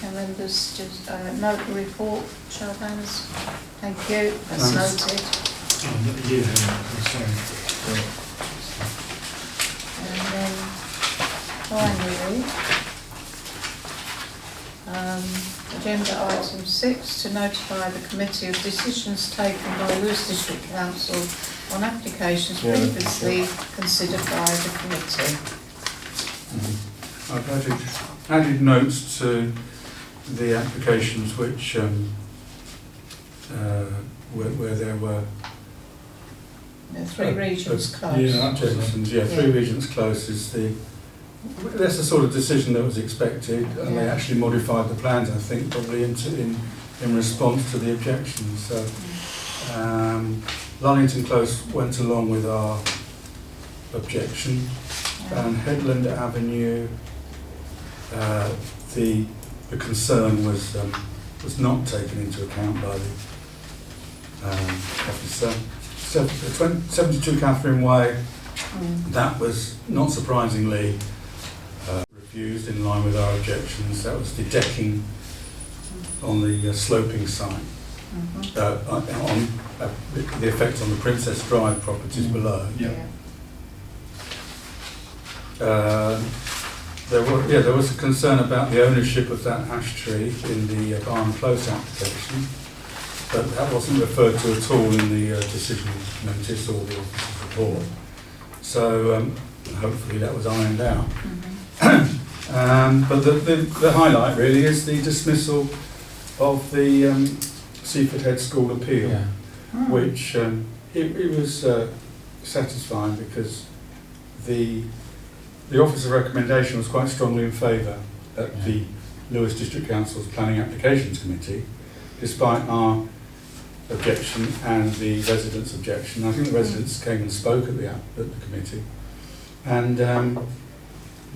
can members just note the report, show of hands? Thank you, that's
Thanks.
noted. And then finally, agenda item 6, to notify the committee of decisions taken by Lewes District Council on applications previously considered by the committee.
I've added notes to the applications which where there were
Three regions closed.
Yeah, objections. Yeah, three regions close is that's the sort of decision that was expected, and they actually modified the plans, I think, probably in response to the objections. So, Lullington Close went along with our objection, and Headland Avenue, the concern was not taken into account by the officer. 72 Catherine Way, that was not surprisingly refused in line with our objections. That was the decking on the sloping side, on the effect on the Princess Drive properties below. There was a concern about the ownership of that ash tree in the Barn Close application, but that wasn't referred to at all in the decision notice or the officer's report. So hopefully that was ironed out. But the highlight really is the dismissal of the Seaford Head School appeal, which it was satisfying because the officer's recommendation was quite strongly in favour at the Lewes District Council's Planning Applications Committee, despite our objection and the residents' objection. I think the residents came and spoke at the committee, and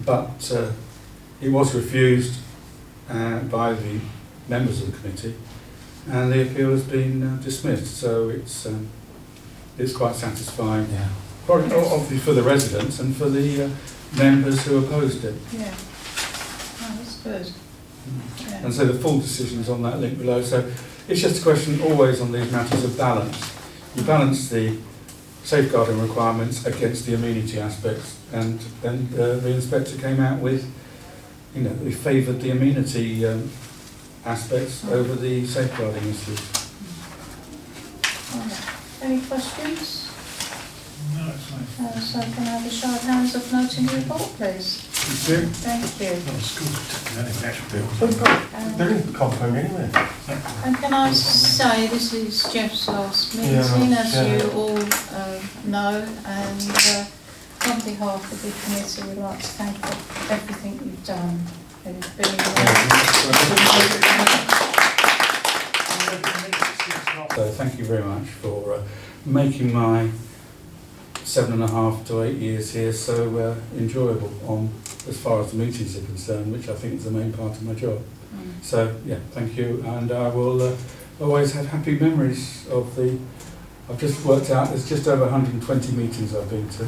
but it was refused by the members of the committee, and the appeal has been dismissed. So it's quite satisfying, probably obviously for the residents and for the members who opposed it.
Yeah, oh, that's good. Yeah.
And so the full decision is on that link below. So it's just a question always on these matters of balance. You balance the safeguarding requirements against the amenity aspects, and then the inspector came out with, we favoured the amenity aspects over the safeguarding issues.
Any questions?
No, it's fine.
So can I have a show of hands of noting the report, please?
Thank you.
Thank you.
Well, the school's taking that actual
They're in compound anyway.
And can I say this is Jeff's last meeting, as you all know, and on behalf of the committee, we'd like to thank you for everything you've done. It's been
So thank you very much for making my 7.5 to 8 years here so enjoyable as far as the meetings are concerned, which I think is the main part of my job. So yeah, thank you, and I will always have happy memories of I've just worked out there's just over 120 meetings I've been to.